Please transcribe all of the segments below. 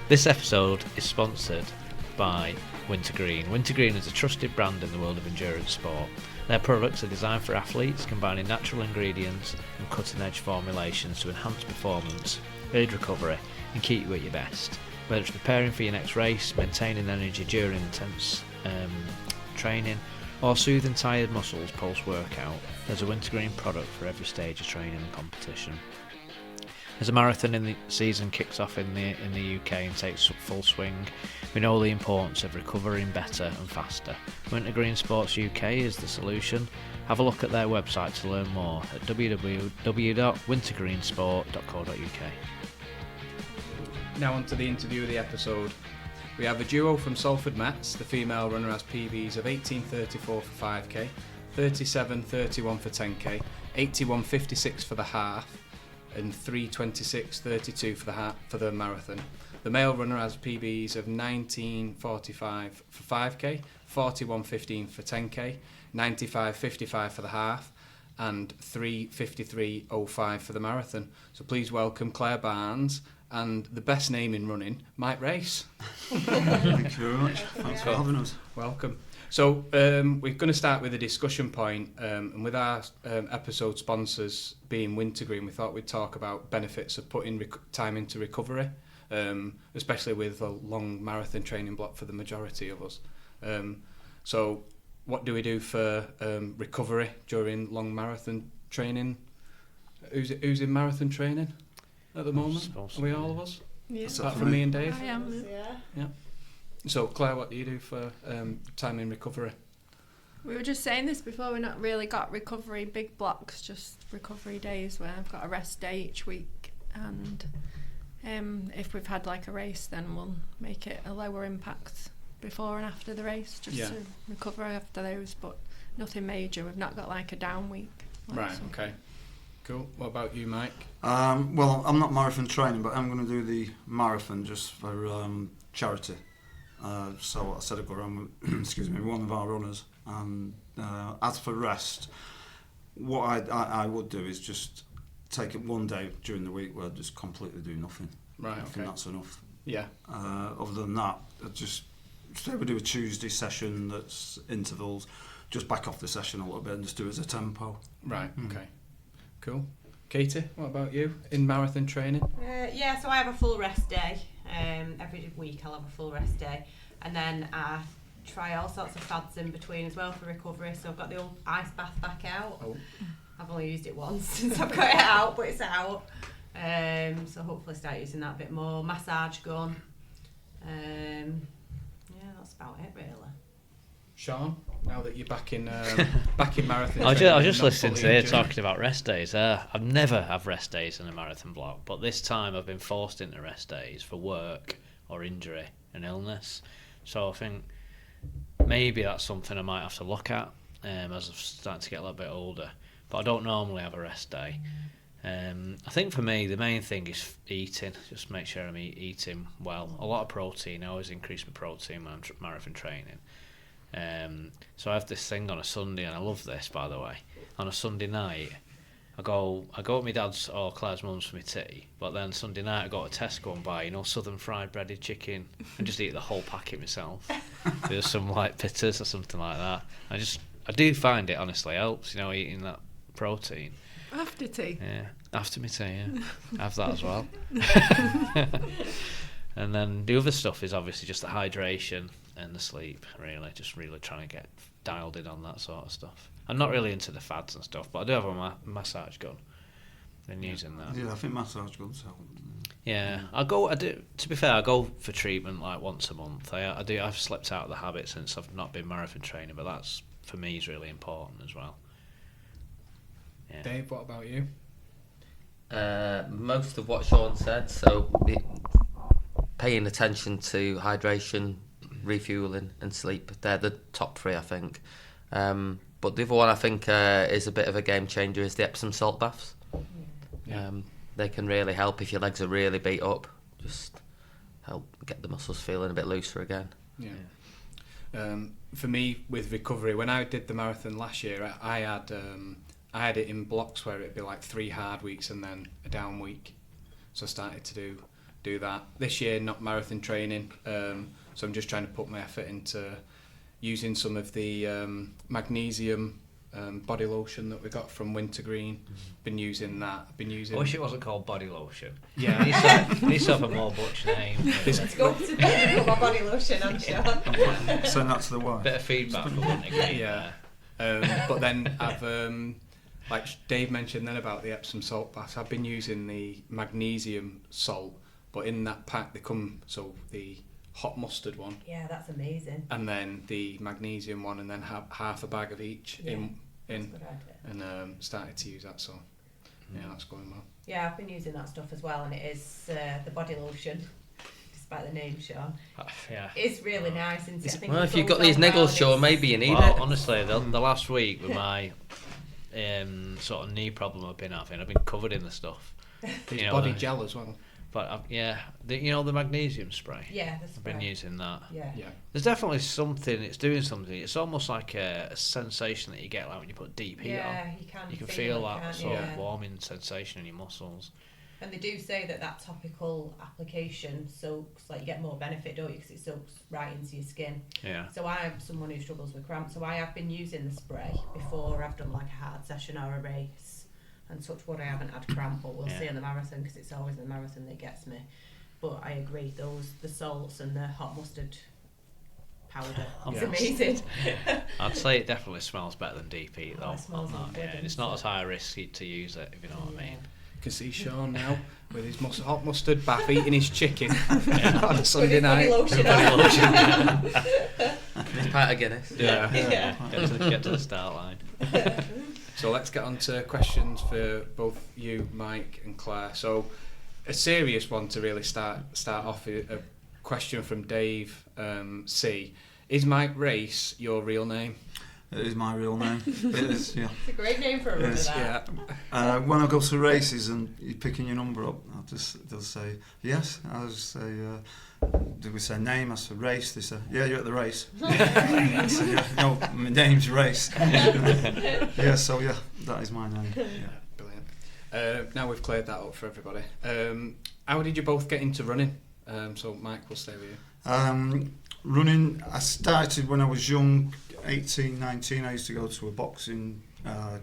This episode is sponsored by Wintergreen. Wintergreen is a trusted brand in the world of endurance sport. Their products are designed for athletes, combining natural ingredients and cutting-edge formulations to enhance performance, aid recovery and keep you at your best. Whether it's preparing for your next race, maintaining energy during intense training, or soothing tired muscles post-workout, there's a Wintergreen product for every stage of training and competition. As a marathon in the season kicks off in the UK and takes full swing, we know the importance of recovering better and faster. Wintergreen Sports UK is the solution. Have a look at their website to learn more at www.wintergreensport.co.uk. Now on to the interview of the episode. We have a duo from Salford Mets. The female runner has PBs of 18:34 for 5k, 37:31 for 10k, 81:56 for the half, and 3:26:32 for the marathon. The male runner has PBs of 19:45 for 5k, 41:15 for 10k, 95:55 for the half, and 3:53:05 for the marathon. So please welcome Claire Barnes and the best name in running, Mike Race. Thank you very much. Thanks for having us. Welcome. So we're going to start with a discussion point, and with our episode sponsors being Wintergreen, we thought we'd talk about benefits of putting time into recovery, especially with a long marathon training block for the majority of us. So what do we do for recovery during long marathon training? Who's in marathon training at the moment? Are we all of us? Yeah. Apart from me and Dave? I am. Yeah. So Claire, what do you do for time in recovery? We were just saying this before, we've not really got recovery big blocks, just recovery days where I've got a rest day each week, and if we've had like a race, then we'll make it a lower impact before and after the race, just to recover after those, but nothing major. We've not got like a down week. Right, okay. Cool. What about you, Mike? Well, I'm not marathon training, but I'm going to do the marathon just for charity. So I said I'd go around with, excuse me, one of our runners. And as for rest, what I would do is just take it one day during the week where I just completely do nothing. Right, I okay. think that's enough. Yeah. Other than that, I just say we do a Tuesday session that's intervals, just back off the session a little bit and just do it as a tempo. Right, okay. Cool. Katie, what about you in marathon training? Yeah, so I have a full rest day. Every week I'll have a full rest day, and then I try all sorts of fads in between as well for recovery. So I've got the old ice bath back out. Oh. I've only used it once since I've got it out, but it's out. So hopefully start using that a bit more. Massage gun. Yeah, that's about it really. Sean, now that you're back in marathon I training, just not listened to fully you injured. talking about rest days. I've never have rest days in a marathon block, but this time I've been forced into rest days for work or injury and illness. So I think maybe that's something I might have to look at as I'm starting to get a little bit older. But I don't normally have a rest day. I think for me the main thing is eating. Just make sure I'm eating well. A lot of protein. I always increase my protein when I'm marathon training. So I have this thing on a Sunday, and I love this, by the way. On a Sunday night, I go with my dad's or Claire's mum's for my tea, but then Sunday night I go to Tesco and buy, southern fried breaded chicken and just eat the whole packet myself. There's some like pitters or something like that. I do find it honestly helps, eating that protein. After tea? Yeah, after my tea, yeah. Have that as well. And then the other stuff is obviously just the hydration and the sleep, really. Just really trying to get dialed in on that sort of stuff. I'm not really into the fads and stuff, but I do have a massage gun. Been using that. Yeah, I think massage guns help. Yeah, I do. To be fair, I go for treatment like once a month. I've slipped out of the habit since I've not been marathon training, but that's for me is really important as well. Yeah. Dave, what about you? Most of what Sean said, so paying attention to hydration, refueling and sleep, they're the top three I think. But the other one I think is a bit of a game changer is the Epsom salt baths. Yeah. They can really help if your legs are really beat up, just help get the muscles feeling a bit looser again. Yeah. For me, with recovery, when I did the marathon last year, I had it in blocks where it'd be like 3 hard weeks and then a down week. So I started to do do that. This year, not marathon training, so I'm just trying to put my effort into using some of the magnesium body lotion that we got from Wintergreen. Been using that. I wish it wasn't called body lotion. Yeah. It needs to have a more butch name. Let's go to bed and put my body lotion on, Sean. Send that to the wife. Bit of feedback for Wintergreen. Yeah. But then I've, like Dave mentioned then about the Epsom salt baths, I've been using the magnesium salt, but in that pack they come, so the hot mustard one, Yeah, that's amazing. and then the magnesium one, and then half a bag of each Yeah. in, That's a good idea. and started to use that, so yeah, that's going well. Yeah, I've been using that stuff as well, and it is the body lotion, despite the name, Sean. Yeah. It's really nice, isn't it? I think Well, it's if you've all got these gone niggles, well. Sean, maybe you need Well, it. honestly, the last week with my sort of knee problem I've been having, I've been covered in the stuff. There's You know, body the- gel as well. But the magnesium spray. Yeah, the I've spray. been using that. Yeah. Yeah. There's definitely something. It's doing something. It's almost like a sensation that you get like when you put deep heat Yeah, on. you can. You can feel it, that can't sort you? of Yeah. warming sensation in your muscles. And they do say that topical application soaks, like you get more benefit, don't you? Because it soaks right into your skin. Yeah. So I am someone who struggles with cramps, so I have been using the spray before I've done like a hard session or a race. And touch wood, I haven't had cramp, but we'll Yeah. see on the marathon because it's always the marathon that gets me. But I agree, the salts and the hot mustard powder is Yeah. amazing. I'd say it definitely smells better than deep heat though. Oh, it smells on like that, yeah. blood, And it's doesn't not it? as high risk to use it, if you know what I mean. You can see Sean now with his hot mustard bath eating his chicken on a With Sunday his body night. lotion on. This pint of Guinness. Yeah. Yeah. Get to the start line. So let's get on to questions for both you, Mike and Claire. So a serious one to really start off, a question from Dave C. Is Mike Race your real name? It is my real name. It is, yeah. It's a great name for a runner, Yes, that. Yeah. When I go to races and you're picking your number up, they'll say yes. I'll just say, do we say name? I say race. They say, yeah, you're at the race. I say, yeah, no, my name's Race. Yeah, so yeah, that is my name. Yeah. Brilliant. Now we've cleared that up for everybody. How did you both get into running? So Mike, we'll stay with you. Running, I started when I was young, 18, 19. I used to go to a boxing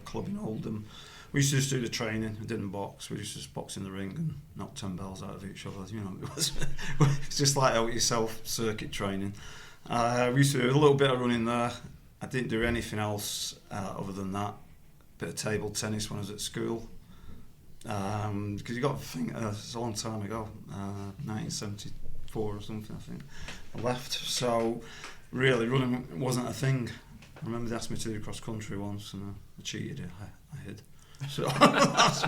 club in Oldham. We used to just do the training. We didn't box. We used to just box in the ring and knock 10 bells out of each other. You know, it's just like out yourself circuit training. We used to do a little bit of running there. I didn't do anything else other than that. Bit of table tennis when I was at school. Because you got to think, it's a long time ago, 1974 or something, I think. I left, so really running wasn't a thing. I remember they asked me to do cross country once, and I cheated it. I hid. So that's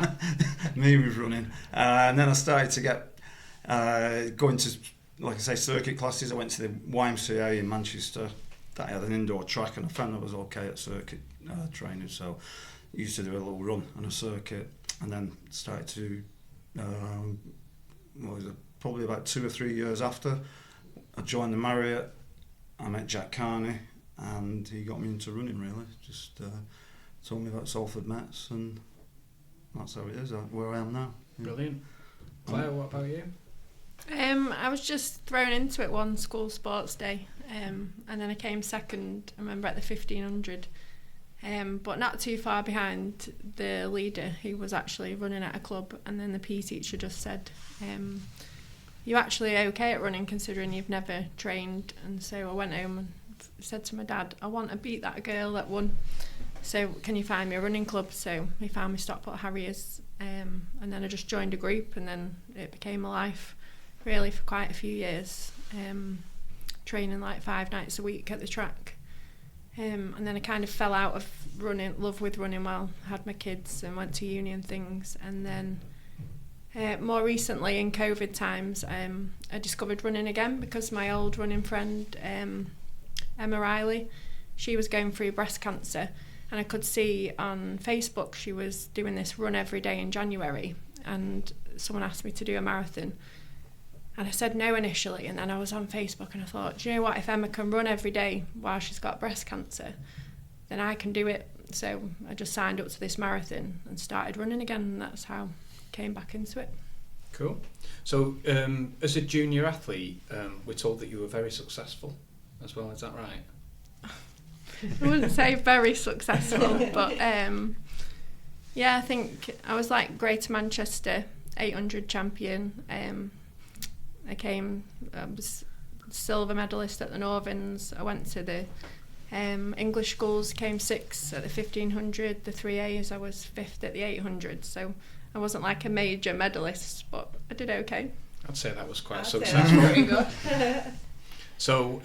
me with running. And then I started to get going to, like I say, circuit classes. I went to the YMCA in Manchester. That had an indoor track, and I found I was okay at circuit training. So I used to do a little run on a circuit, and then started to. What was it? Probably about 2 or 3 years after, I joined the Marriott. I met Jack Carney, and he got me into running. Really, just told me about Salford Mets, and that's how it is. Where I am now. Yeah. Brilliant. Claire, what about you? I was just thrown into it one school sports day, and then I came second, I remember, at the 1500, but not too far behind the leader who was actually running at a club. And then the PE teacher just said, you're actually okay at running considering you've never trained. And so I went home and said to my dad, I want to beat that girl that won, so can you find me a running club? So he found me Stockport Harriers, and then I just joined a group, and then it became my life really for quite a few years, training like 5 nights a week at the track, and then I kind of fell out of love with running while I had my kids and went to uni and things. And then more recently in COVID times, I discovered running again because my old running friend Emma Riley, she was going through breast cancer, and I could see on Facebook she was doing this run every day in January, and someone asked me to do a marathon. And I said no initially, and then I was on Facebook and I thought, do you know what, if Emma can run every day while she's got breast cancer, then I can do it. So I just signed up to this marathon and started running again, and that's how I came back into it. Cool. So, as a junior athlete, we're told that you were very successful as well. Is that right? I wouldn't say very successful, but yeah, I think I was like Greater Manchester 800 champion. I was silver medalist at the Northerns. I went to the English schools, came 6th at the 1500, the 3As. I was 5th at the 800. So I wasn't like a major medalist, but I did okay. I'd say that was quite I'd say successful. that's pretty good. So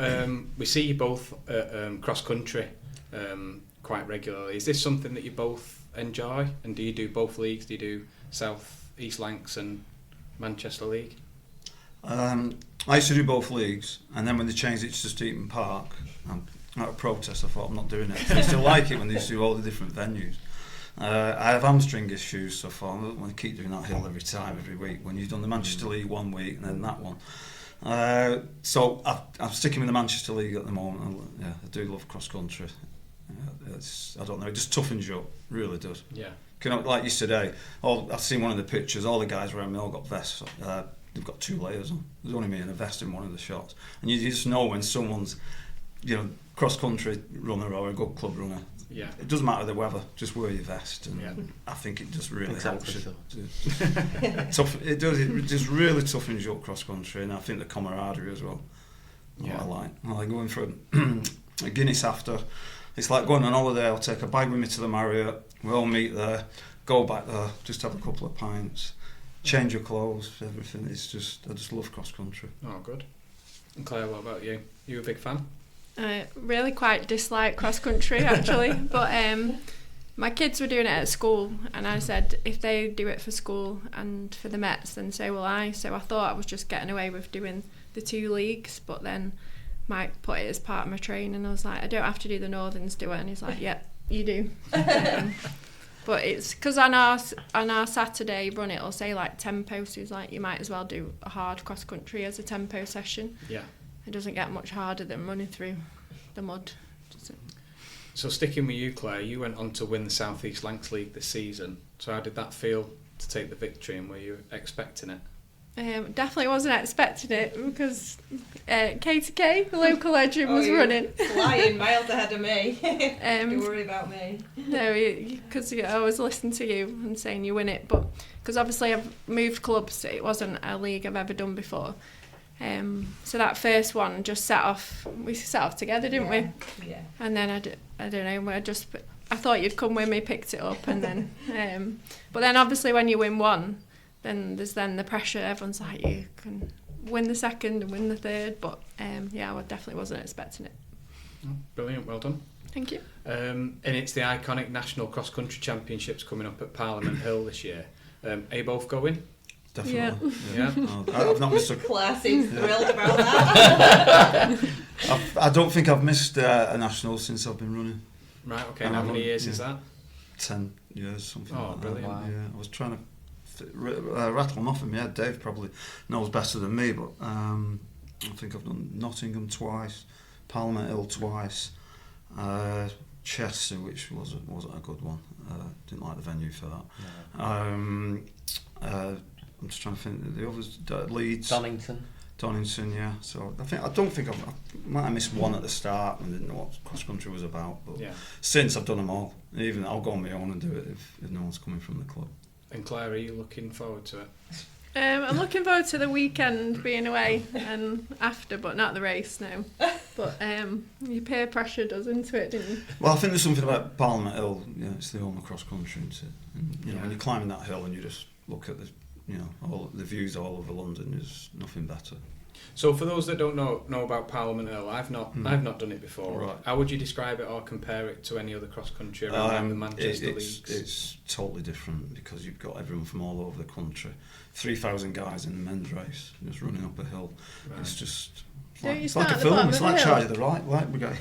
we see you both cross country quite regularly. Is this something that you both enjoy? And do you do both leagues? Do you do South East Lancs and Manchester League? I used to do both leagues, and then when they changed it to Steeton Park, out of protest, I thought I'm not doing it. I used to like it when they used to do all the different venues. I have hamstring issues so far. I don't want to keep doing that hill every week. When you've done the Manchester League one week and then that one. So I'm sticking with the Manchester League at the moment. I do love cross country. I don't know, it just toughens you up, really does. Yeah. Like yesterday, I've seen one of the pictures, all the guys around me all got vests. They've got 2 layers on. There's only me in a vest in one of the shots. And you just know when someone's, cross country runner or a good club runner. Yeah. It doesn't matter the weather, just wear your vest, and Yeah. I think it just really Exactly helps you. so. It does. It just really toughens you up cross country, and I think the camaraderie as well. Yeah. I like going for a Guinness after. It's like going on holiday. I'll take a bag with me to the Marriott. We all meet there, go back there, just have a couple of pints, change your clothes, everything. I just love cross country. Oh, good. And Claire, what about you? You a big fan? I really quite dislike cross country actually, but my kids were doing it at school, and I said if they do it for school and for the Mets, then so will I. So I thought I was just getting away with doing the 2 leagues, but then Mike put it as part of my training, and I was like, I don't have to do the Northerns, do it? And he's like, yep, you do. But it's because on our Saturday run, it'll say like tempo, so he's like, you might as well do a hard cross country as a tempo session. Yeah. It doesn't get much harder than running through the mud. So sticking with you, Claire, you went on to win the South East Lancs League this season. So how did that feel to take the victory, and were you expecting it? Definitely wasn't expecting it because K2K, the local legend, was running. Flying miles ahead of me. Don't worry about me. No, because I always listen to you and saying you win it, but because obviously I've moved clubs, it wasn't a league I've ever done before. So that first one just we set off together, didn't we? Yeah. And then I don't know, I thought you'd come with me, picked it up, and then but then obviously when you win one, then there's the pressure. Everyone's like, you can win the second and win the third, but I definitely wasn't expecting it. Oh, brilliant, well done. Thank you. And it's the iconic National Cross Country Championships coming up at Parliament Hill this year. Are you both going? Definitely. Yeah. I've not missed a. Claire seems thrilled about that. I don't think I've missed a national since I've been running. Right, okay, and how many years is that? 10 years, something like that. Brilliant. Wow. Yeah, I was trying to rattle them off in my head. Dave probably knows better than me, but I think I've done Nottingham twice, Parliament Hill twice, Chester, which wasn't a good one. Didn't like the venue for that. No. I'm just trying to think the others. Leeds, Donington, yeah. So I don't think I might have missed one at the start when I didn't know what cross country was about. But since I've done them all, even I'll go on my own and do it if no one's coming from the club. And Claire, are you looking forward to it? I'm looking forward to the weekend being away and after, but not the race now. But your peer pressure does into it, didn't you? Well, I think there's something about Parliament Hill. It's the home of cross country, isn't it? And, when you're climbing that hill and you just look at all the views all over London, there's nothing better. So for those that don't know about Parliament Hill, I've not done it before. Right. How would you describe it or compare it to any other cross country around the Manchester leagues? It's totally different because you've got everyone from all over the country. 3,000 guys in the men's race just running up a hill. Right. It's just Don't you it's like start a at the film. bottom It's of the like hill? Charge of the Light Brigade.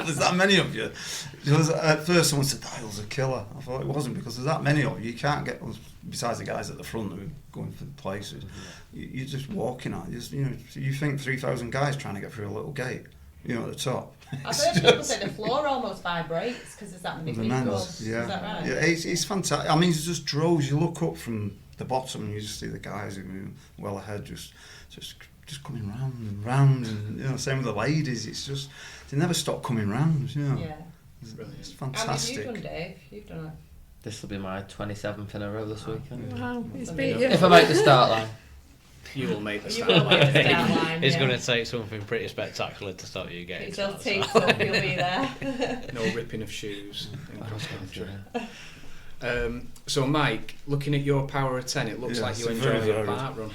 There's that many of you. At first someone said that hill's a killer. I thought it wasn't because there's that many of you. You can't get besides the guys at the front who are going for the places. You're just walking at you think 3,000 guys trying to get through a little gate. At the top. I've heard people say the floor almost vibrates because there's that many The people. men's, Is that right? Yeah, it's fantastic. I mean, it's just droves. You look up from the bottom, and you just see the guys who are well ahead just coming round and round, and you know, same with the ladies. It's just they never stop coming round. You know, Yeah. it's How many fantastic. have you done, Dave? You've done it. This will be my 27th in a row this weekend. Wow, he's Something beat you. If I make the start line. You will make the You start will make line. the start line. It's yeah. going to take something pretty spectacular to stop you Get getting yourself to that, taped so. up, you'll be there. No ripping of shoes in cross country. So Mike, looking at your power of 10, it looks Yeah, like you it's enjoy very, your very park run.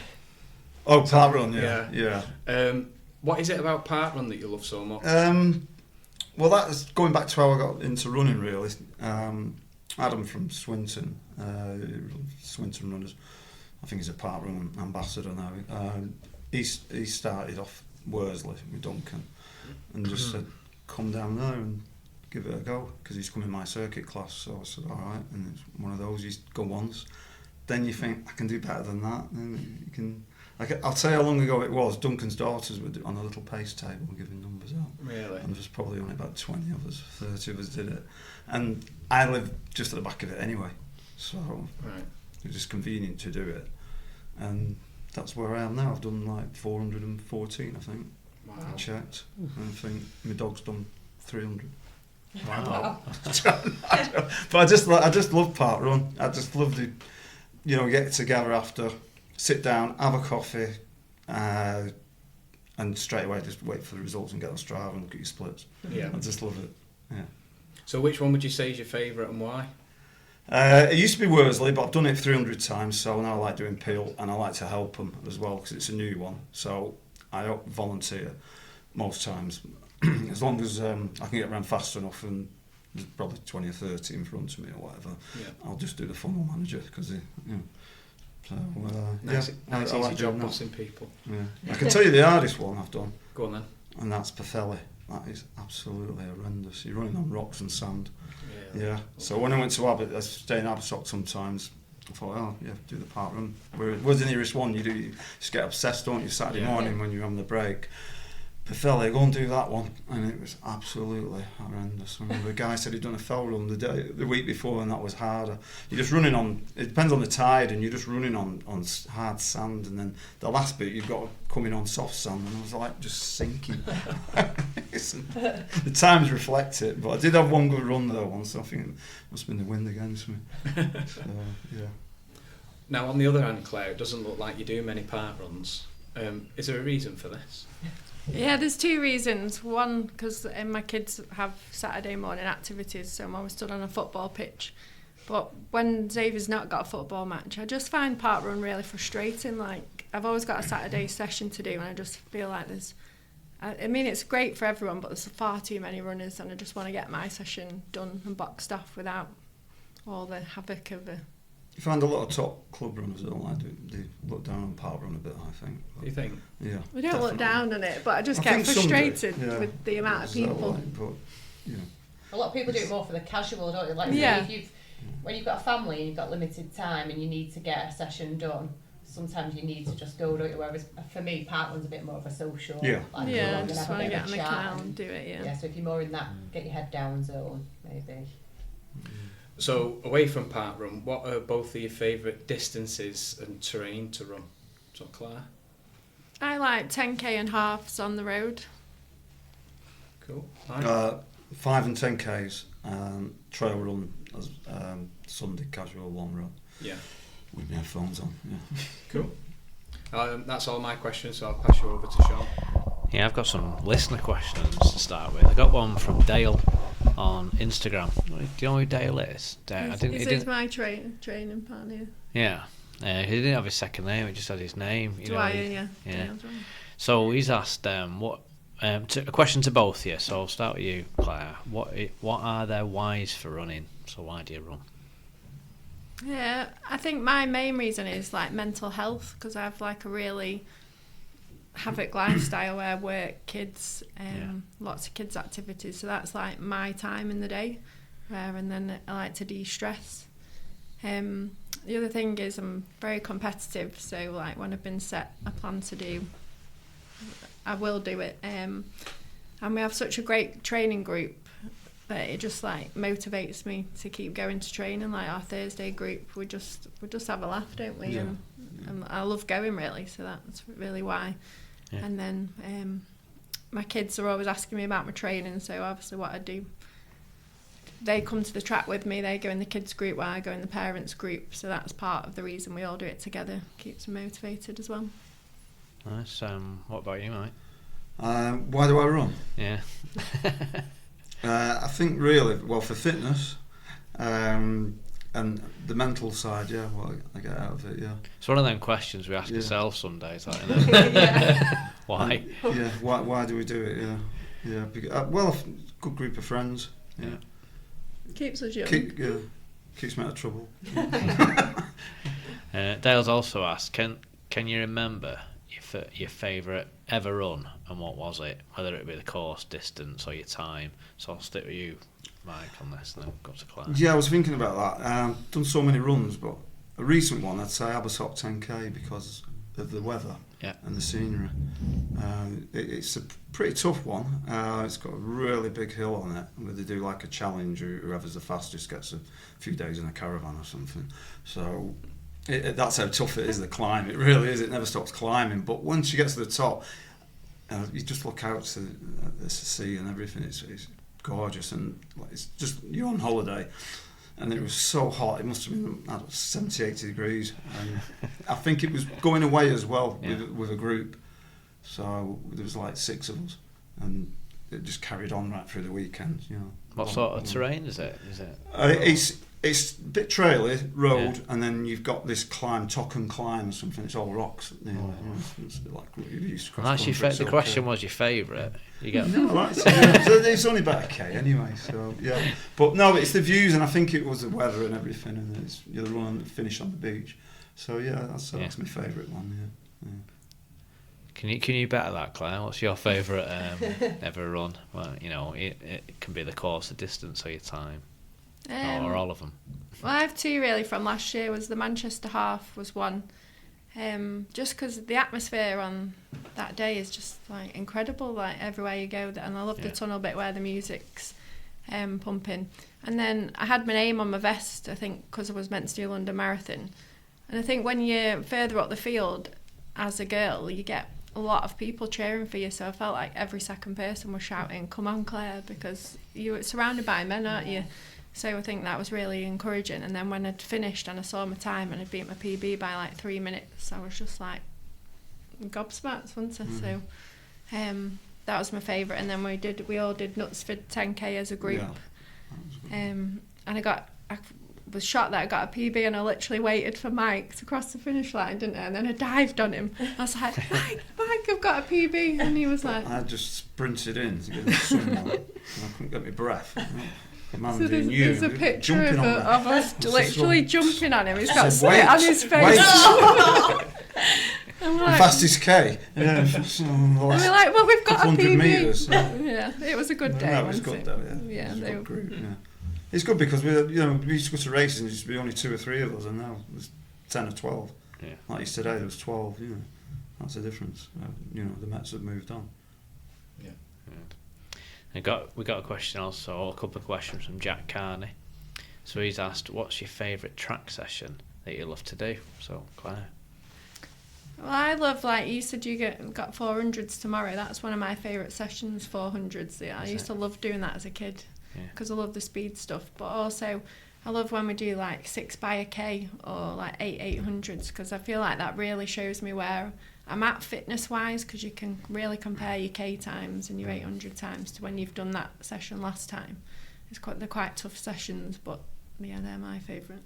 Oh, Parkrun, yeah. What is it about Parkrun that you love so much? Well, that's going back to how I got into running, really. Adam from Swinton, Swinton Runners, I think he's a Parkrun ambassador now. He started off Worsley with Duncan and just said, come down there and give it a go, because he's come in my circuit class. So I said, all right, and it's one of those, you go once, then you think, I can do better than that, and you can... I'll tell you how long ago it was. Duncan's daughters were on a little pace table giving numbers out. Really? And there's probably only about 20 of us, 30 of us did it. And I live just at the back of it anyway. So Right. it was just convenient to do it. And that's where I am now. I've done like 414, I think. Wow. I checked. And I think my dog's done 300. Wow. But I just love Parkrun. I just love the, get together after, sit down, have a coffee, and straight away just wait for the results and get on Strava and look at your splits. Yeah. I just love it. Yeah. So which one would you say is your favourite and why? It used to be Worsley, but I've done it 300 times, so now I like doing Peel, and I like to help them as well because it's a new one. So I volunteer most times, as long as I can get around fast enough, and there's probably 20 or 30 in front of me or whatever. Yeah. I'll just do the funnel manager because So Nice I easy like job doing that. bossing people. Yeah. I can tell you the hardest one I've done, Go on then. and that's Paffelli. That is absolutely horrendous. You're running on rocks and sand. Yeah. So when I went to Abbott, I stay in Abbotsford sometimes. I thought, oh yeah, do the Parkrun. Where's the nearest one? You just get obsessed, don't you? Saturday morning when you're on the break. Paffelli, go and do that one, and it was absolutely horrendous. I remember a guy said he'd done a fell run the week before, and that was harder. You're just running on. It depends on the tide, and you're just running on hard sand, and then the last bit you've got to come in on soft sand, and I was like just sinking. The times reflect it, but I did have one good run though once. I think it must have been the wind against me. So, yeah. Now on the other hand, Claire, it doesn't look like you do many park runs. Is there a reason for this? Yeah, there's two reasons. One, because my kids have Saturday morning activities, so I'm always stood on a football pitch. But when Xavier's not got a football match, I just find Parkrun really frustrating. Like, I've always got a Saturday session to do, and I just feel like I mean, it's great for everyone, but there's far too many runners, and I just want to get my session done and boxed off without all the havoc of the... You find a lot of top club runners that don't like they look down on Parkrun a bit, I think. Do you think? Yeah. We don't look definitely. down on it, but I just I get think some do, frustrated yeah. with the amount of Is that people. right? But, A lot of people do it more for the casual, don't they? Like Yeah. when you've got a family and you've got limited time and you need to get a session done, sometimes you need to just go, don't you? Whereas for me, Parkrun's a bit more of a social. Yeah. Like, Yeah, go I and just have a want to bit get of on a the chat canal and do it, yeah. Yeah, so if you're more in that get your head down zone, maybe. So away from Parkrun, what are both of your favourite distances and terrain to run? So Claire? I like 10k and halves on the road. Cool. 5 and 10Ks, trail run, as Sunday casual long run. Yeah. With my headphones on, yeah. Cool. That's all my questions, so I'll pass you over to Sean. Yeah, I've got some listener questions to start with. I got one from Dale on Instagram. Do you know who Dale is? He's my training partner. Yeah. He didn't have his second name, he just had his name. Yeah. So he's asked a question to both of you. So I'll start with you, Claire. What are their whys for running? So why do you run? Yeah, I think my main reason is like mental health, because I have like a really havoc lifestyle where I work, kids, lots of kids activities, so that's like my time in the day, and then I like to de-stress. The other thing is I'm very competitive, so like when I've been set a plan to do, I will do it, and we have such a great training group but it just like motivates me to keep going to training. Like our Thursday group, we just have a laugh, don't we? Yeah. And I love going really, so that's really why. Yeah. And then my kids are always asking me about my training, so obviously what I do, they come to the track with me, they go in the kids group while I go in the parents group, so that's part of the reason we all do it together. Keeps them motivated as well. Nice. What about you, Mike? Why do I run? Yeah. I think really, well, for fitness and the mental side, yeah, what I get out of it, yeah. It's one of them questions we ask Yeah. ourselves some days, like, isn't it? Why? Yeah, why do we do it, yeah. Yeah, well, a good group of friends, yeah. Keeps us young. Keeps me out of trouble. Dale's also asked, can you remember your favourite ever run, and what was it? Whether it be the course, distance, or your time. So I'll stick with you, Mike, on this, and then go to Claire. Yeah, I was thinking about that. Done so many runs, but a recent one, I'd say Abersock 10k because of the weather and the scenery. It's a pretty tough one. It's got a really big hill on it, where they do like a challenge. Whoever's the fastest gets a few days in a caravan or something. So that's how tough it is, the climb. It really is. It never stops climbing. But once you get to the top, you just look out to the sea and everything. It's gorgeous, and it's just, you're on holiday. And it was so hot, it must have been 70, 80 degrees. And I think it was going away as well with a group. So there was like 6 of us, and it just carried on right through the weekend. You know. What sort of terrain is it? It's a bit traily road, and then you've got this climb, Tocken climb or something. It's all rocks. It's like you used to cross Actually, country, the question was your favourite. You get no, right. So it's only about a K anyway. So yeah, but no, it's the views, and I think it was the weather and everything, and you're the run finish on the beach. So yeah, that's my favourite one. Yeah. Can you better that, Claire? What's your favourite ever run? Well, you know, it can be the course, the distance, or your time, or all of them. Well, I have 2 really from last year. Was the Manchester half was one, just because the atmosphere on that day is just like incredible, like everywhere you go, and I love the tunnel bit where the music's pumping. And then I had my name on my vest, I think, because I was meant to do London Marathon. And I think when you're further up the field as a girl, you get a lot of people cheering for you, so I felt like every second person was shouting, "Come on, Claire," because you're surrounded by men, aren't you? So I think that was really encouraging. And then when I'd finished and I saw my time and I'd beat my PB by like 3 minutes, I was just like gobsmacked, wasn't I? So that was my favourite. And then we all did Knutsford 10k as a group. And I was shocked that I got a PB, and I literally waited for Mike to cross the finish line, didn't I? And then I dived on him. I was like, Mike, I've got a PB. And he was like... I just sprinted in to get someone, and I couldn't get my breath. So there's a picture of us literally jumping on him. He's got spit on his face. I'm like, the fastest K. Yeah. And we're like, well, we've got a PB. Meters, yeah, it was a good day. It was good though. Yeah, yeah, it was a good group, yeah. It's good because we used to go to races and there used to be only 2 or 3 of us, and now there's 10 or 12. Yeah. Like yesterday there was 12. You know, that's the difference. The Mets have moved on. Yeah. We got a question also, a couple of questions from Jack Carney. So he's asked, what's your favourite track session that you love to do? So Claire. Well, I love, like you said, you got 400s tomorrow. That's one of my favourite sessions, 400s. Yeah, I used to love doing that as a kid because I love the speed stuff. But also, I love when we do like 6 by a K or like 800s, because I feel like that really shows me where I'm at fitness-wise, because you can really compare your K times and your 800 times to when you've done that session last time. They're quite tough sessions, but yeah, they're my favourite.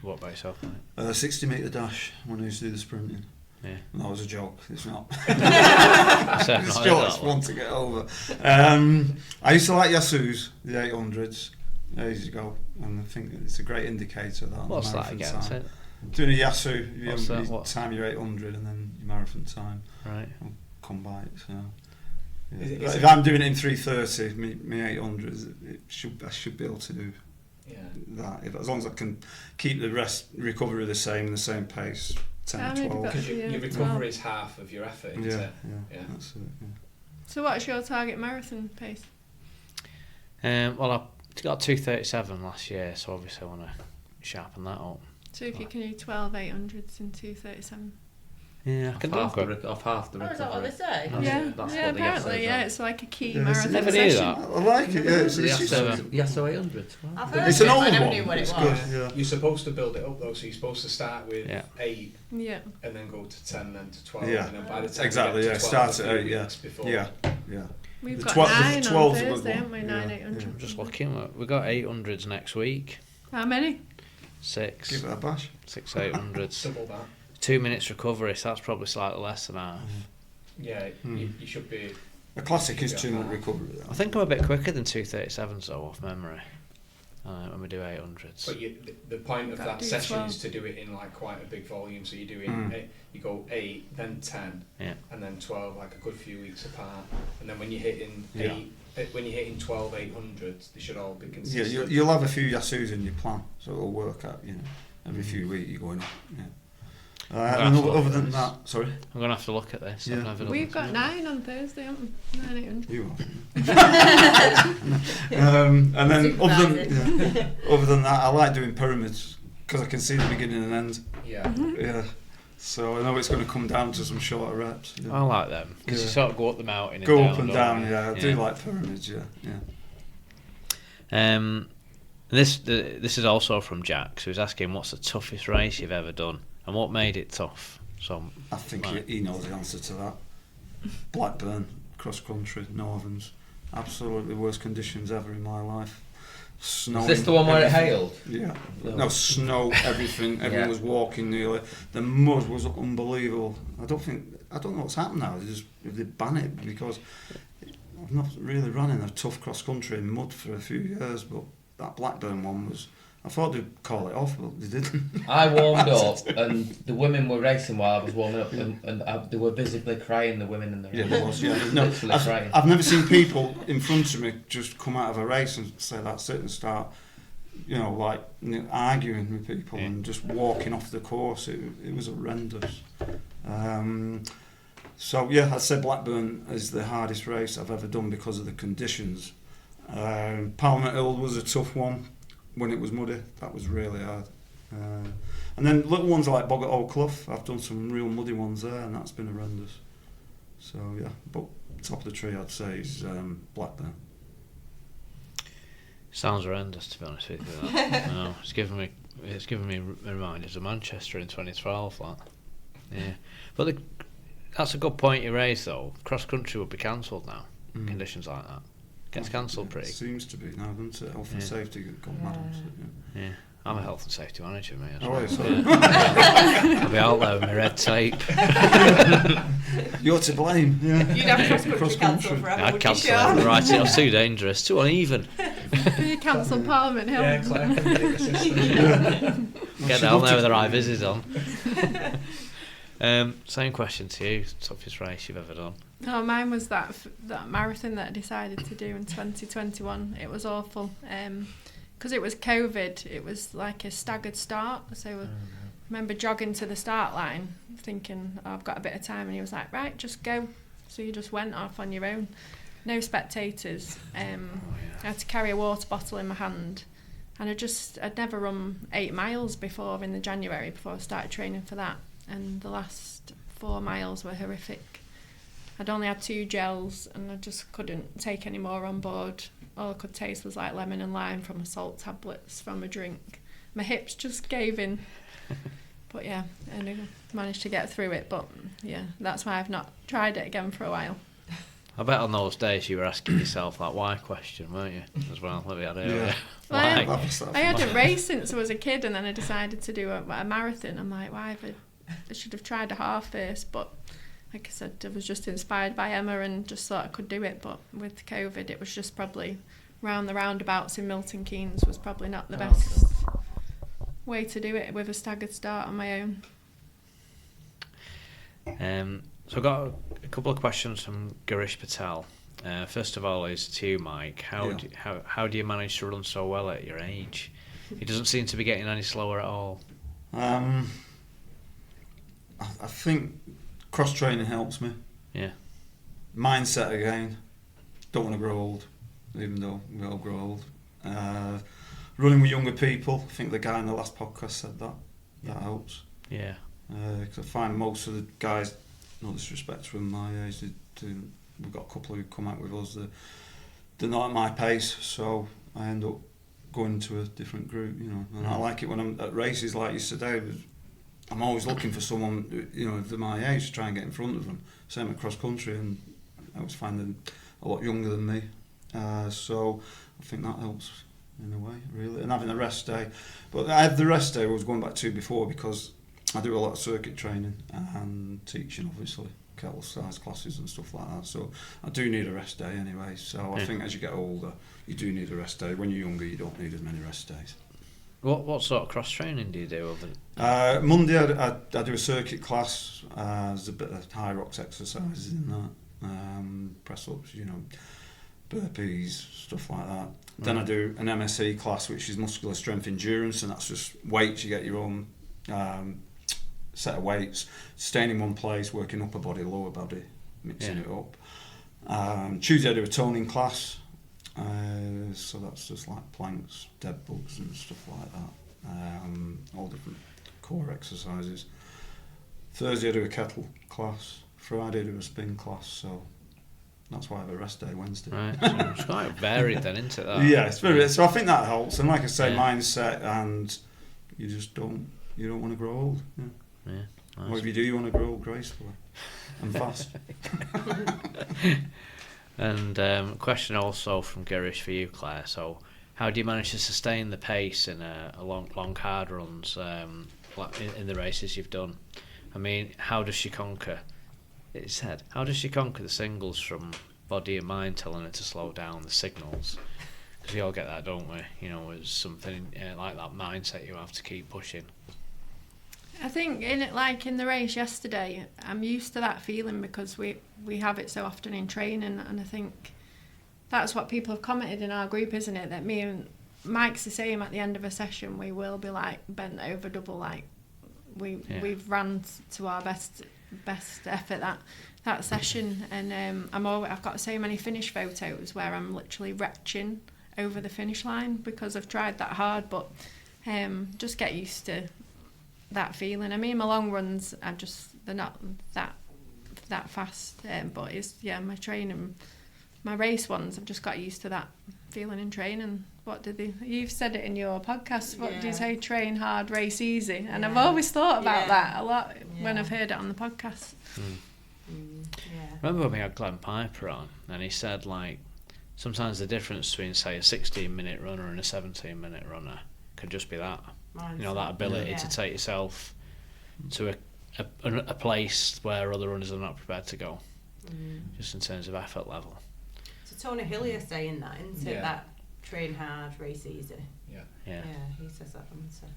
What about yourself, mate? 60 metre dash when I used to do the sprinting. Yeah. That was a joke. It's not. It's just one to get over. I used to like Yasu's, the 800s, ages ago, and I think it's a great indicator of that. What's that again? Time. Doing a Yasu, you time your 800 and then your marathon time. Right. I'll come by it. So. Yeah. If I'm doing it in 3:30, my 800, I should be able to do that. As long as I can keep the recovery the same pace, 10 or 12. Because your recovery is half of your effort, isn't it? Yeah, that's it. Yeah. So what's your target marathon pace? Well, I got 2:37 last year, so obviously I want to sharpen that up. So if you can do 12 800s in 2:37. Yeah, I can do Off it. half the Oh, is that what they say? That's- Yeah, that's yeah, what the Yasso apparently, is yeah, on. it's like a key Yeah, marathon never knew session. that. I like it. Yeah, it's Yasso 800. I've heard it's of an it, old but I never one. knew what it It's was. good. Yeah. You're supposed to build it up though, so you're supposed to start with Yeah. 8 Yeah. and then go to 10, then to 12, Yeah. and then by the time Exactly, you yeah, get to 12, start a at few 8, yeah. weeks before. Yeah, yeah. We've The got 12 9 the on 12's a good Thursday, one. haven't we? 9 Yeah, 800. I'm just looking. We've got 800s next week. How many? 6. Give it a bash. 6 800s. Double that. 2 minutes recovery, so that's probably slightly less than half. Yeah, Mm. you should be. A classic is Yeah. 2-minute recovery. I think I'm a bit quicker than 2:37s though, off memory. When we do 800s. But the point of Gotta that do session 12. is to do it in like quite a big volume. So you're doing Mm. you go 8, then 10, Yeah. and then 12, like a good few weeks apart. And then when you're hitting Yeah. when you're hitting 12 800s, they should all be Yeah, consistent. you'll have a few Yasus in your plan, so it'll work out. Every few weeks you're going up. Yeah. And other than that, sorry. I'm going to have to look at this. Yeah. I've never done We've this. got 9 on Thursday, haven't we? 9 800. You are. And then other than that, I like doing pyramids because I can see the beginning and end. Yeah. Yeah. So I know it's going to come down to some shorter reps. I like them because you Yeah. sort of go up the mountain. Go and up and don't down. you? Yeah, I do like pyramids. Yeah, yeah. This is also from Jack, who's asking what's the toughest race you've ever done and what made it tough. So I think right. he knows the answer to that. Blackburn, cross country, Northerns, absolutely worst conditions ever in my life. Snow. Is this the one where it hailed? Yeah. No. No, snow, everything. Everyone Yeah. was walking nearly. The mud was unbelievable. I don't know what's happened now. They ban it because I've not really run in a tough cross country in mud for a few years, but that Blackburn one was. I thought they'd call it off, but they didn't. I warmed up and the women were racing while I was warming up, and they were visibly crying, the women in the race. Yeah, there was. Yeah, no, Literally crying. I've never seen people in front of me just come out of a race and say that's it and start, arguing with people and just walking off the course. It was horrendous. So yeah, I'd say Blackburn is the hardest race I've ever done because of the conditions. Parliament Hill was a tough one when it was muddy. That was really hard. And then little ones like Bog at Old Clough, I've done some real muddy ones there, and that's been horrendous. So yeah, but top of the tree I'd say is Blackburn. sounds horrendous to be honest with you. That. No, it's given me reminders of Manchester in 2012. That. Yeah, but that's a good point you raised though. Cross country would be cancelled now. Conditions like that gets cancelled pretty. It seems to be now, doesn't it? Health and safety got mad. Yeah, I'm a health and safety manager, mate. Oh, yeah, sorry. I'll be out there with my red tape. You're to blame. Yeah. You'd have cross-country cancelled forever, I'd would you, cancel Sean? it. Right, it was too dangerous, too uneven. You cancel Parliament Hill. Yeah, Claire can take the system. Get down there with the high vises on. Same question to you. Toughest race you've ever done? Oh, mine was that marathon that I decided to do in 2021. It was awful. Because it was COVID, it was like a staggered start. So I remember jogging to the start line, thinking, I've got a bit of time. And he was like, right, just go. So you just went off on your own. No spectators. I had to carry a water bottle in my hand. And I'd never run 8 miles before in the January, before I started training for that. And the last 4 miles were horrific. I'd only had 2 gels and I just couldn't take any more on board. All I could taste was like lemon and lime from a salt tablets from a drink. My hips just gave in. But yeah, and I managed to get through it. But yeah, that's why I've not tried it again for a while. I bet on those days you were asking yourself that why question, weren't you? As well, let me add it. Yeah. Well, Why? I hadn't raced since I was a kid, and then I decided to do a marathon. I'm like, why have I should have tried a half first, but like I said, I was just inspired by Emma and just thought I could do it. But with COVID, it was just probably round the roundabouts in Milton Keynes was probably not the best way to do it with a staggered start on my own. So I've got a couple of questions from Garish Patel. First of all is to you, Mike. How do you manage to run so well at your age? He doesn't seem to be getting any slower at all. I think cross training helps me. Yeah. Mindset again. Don't want to grow old. even though we all grow old. Running with younger people, I think the guy in the last podcast said that. That helps. Yeah. Because I find most of the guys, no disrespect to them my age, we've got a couple who come out with us, they're not at my pace, so I end up going to a different group, you know. And I like it when I'm at races like yesterday. I'm always looking for someone, you know, of my age to try and get in front of them. Same across country, and I was finding a lot younger than me. So I think that helps in a way, really. And having a rest day. But I have the rest day I was going back to before, because I do a lot of circuit training and teaching, obviously, kettle size classes and stuff like that. So I do need a rest day anyway. So I think as you get older, you do need a rest day. When you're younger, you don't need as many rest days. What sort of cross training do you do? Monday I do a circuit class. There's a bit of high rocks exercises in that. Press ups, you know, burpees, stuff like that. Then I do an MSE class, which is muscular strength endurance, and that's just weights. You get your own set of weights, staying in one place, working upper body, lower body, mixing it up. Tuesday I do a toning class. So that's just like planks, dead bugs and stuff like that. All different core exercises. Thursday I do a kettle class. Friday I do a spin class. So that's why I have a rest day Wednesday. Right, so it's quite varied then, isn't it? That? Yeah, it's very. So I think that helps. And like I say, mindset, and you just don't want to grow old. Yeah. Nice. Or if you do, you want to grow old gracefully and fast. And question also from Girish for you, Claire. So, how do you manage to sustain the pace in a long hard runs in the races you've done? I mean, how does she conquer? It said, how does she conquer the singles from body and mind telling her to slow down the signals? Because we all get that, don't we? You know, it's something like that mindset you have to keep pushing. I think in the race yesterday, I'm used to that feeling because we have it so often in training, and I think that's what people have commented in our group, isn't it? That me and Mike's the same. At the end of a session, we will be like bent over double, like we've ran to our best effort that session, and I've got so many finish photos where I'm literally retching over the finish line because I've tried that hard, but just get used to that feeling. I mean, my long runs they're not that fast, but it's my training, my race ones, I've just got used to that feeling in training. You've said it in your podcast, what do you say? Train hard, race easy. And I've always thought about that a lot when I've heard it on the podcast. Remember when we had Glenn Piper on, and he said, like, sometimes the difference between, say, a 16-minute runner and a 17-minute runner could just be that. You know, that ability to take yourself to a place where other runners are not prepared to go, just in terms of effort level. So Tony Hillier saying that, isn't it? That train hard, race easy. Yeah, he says that.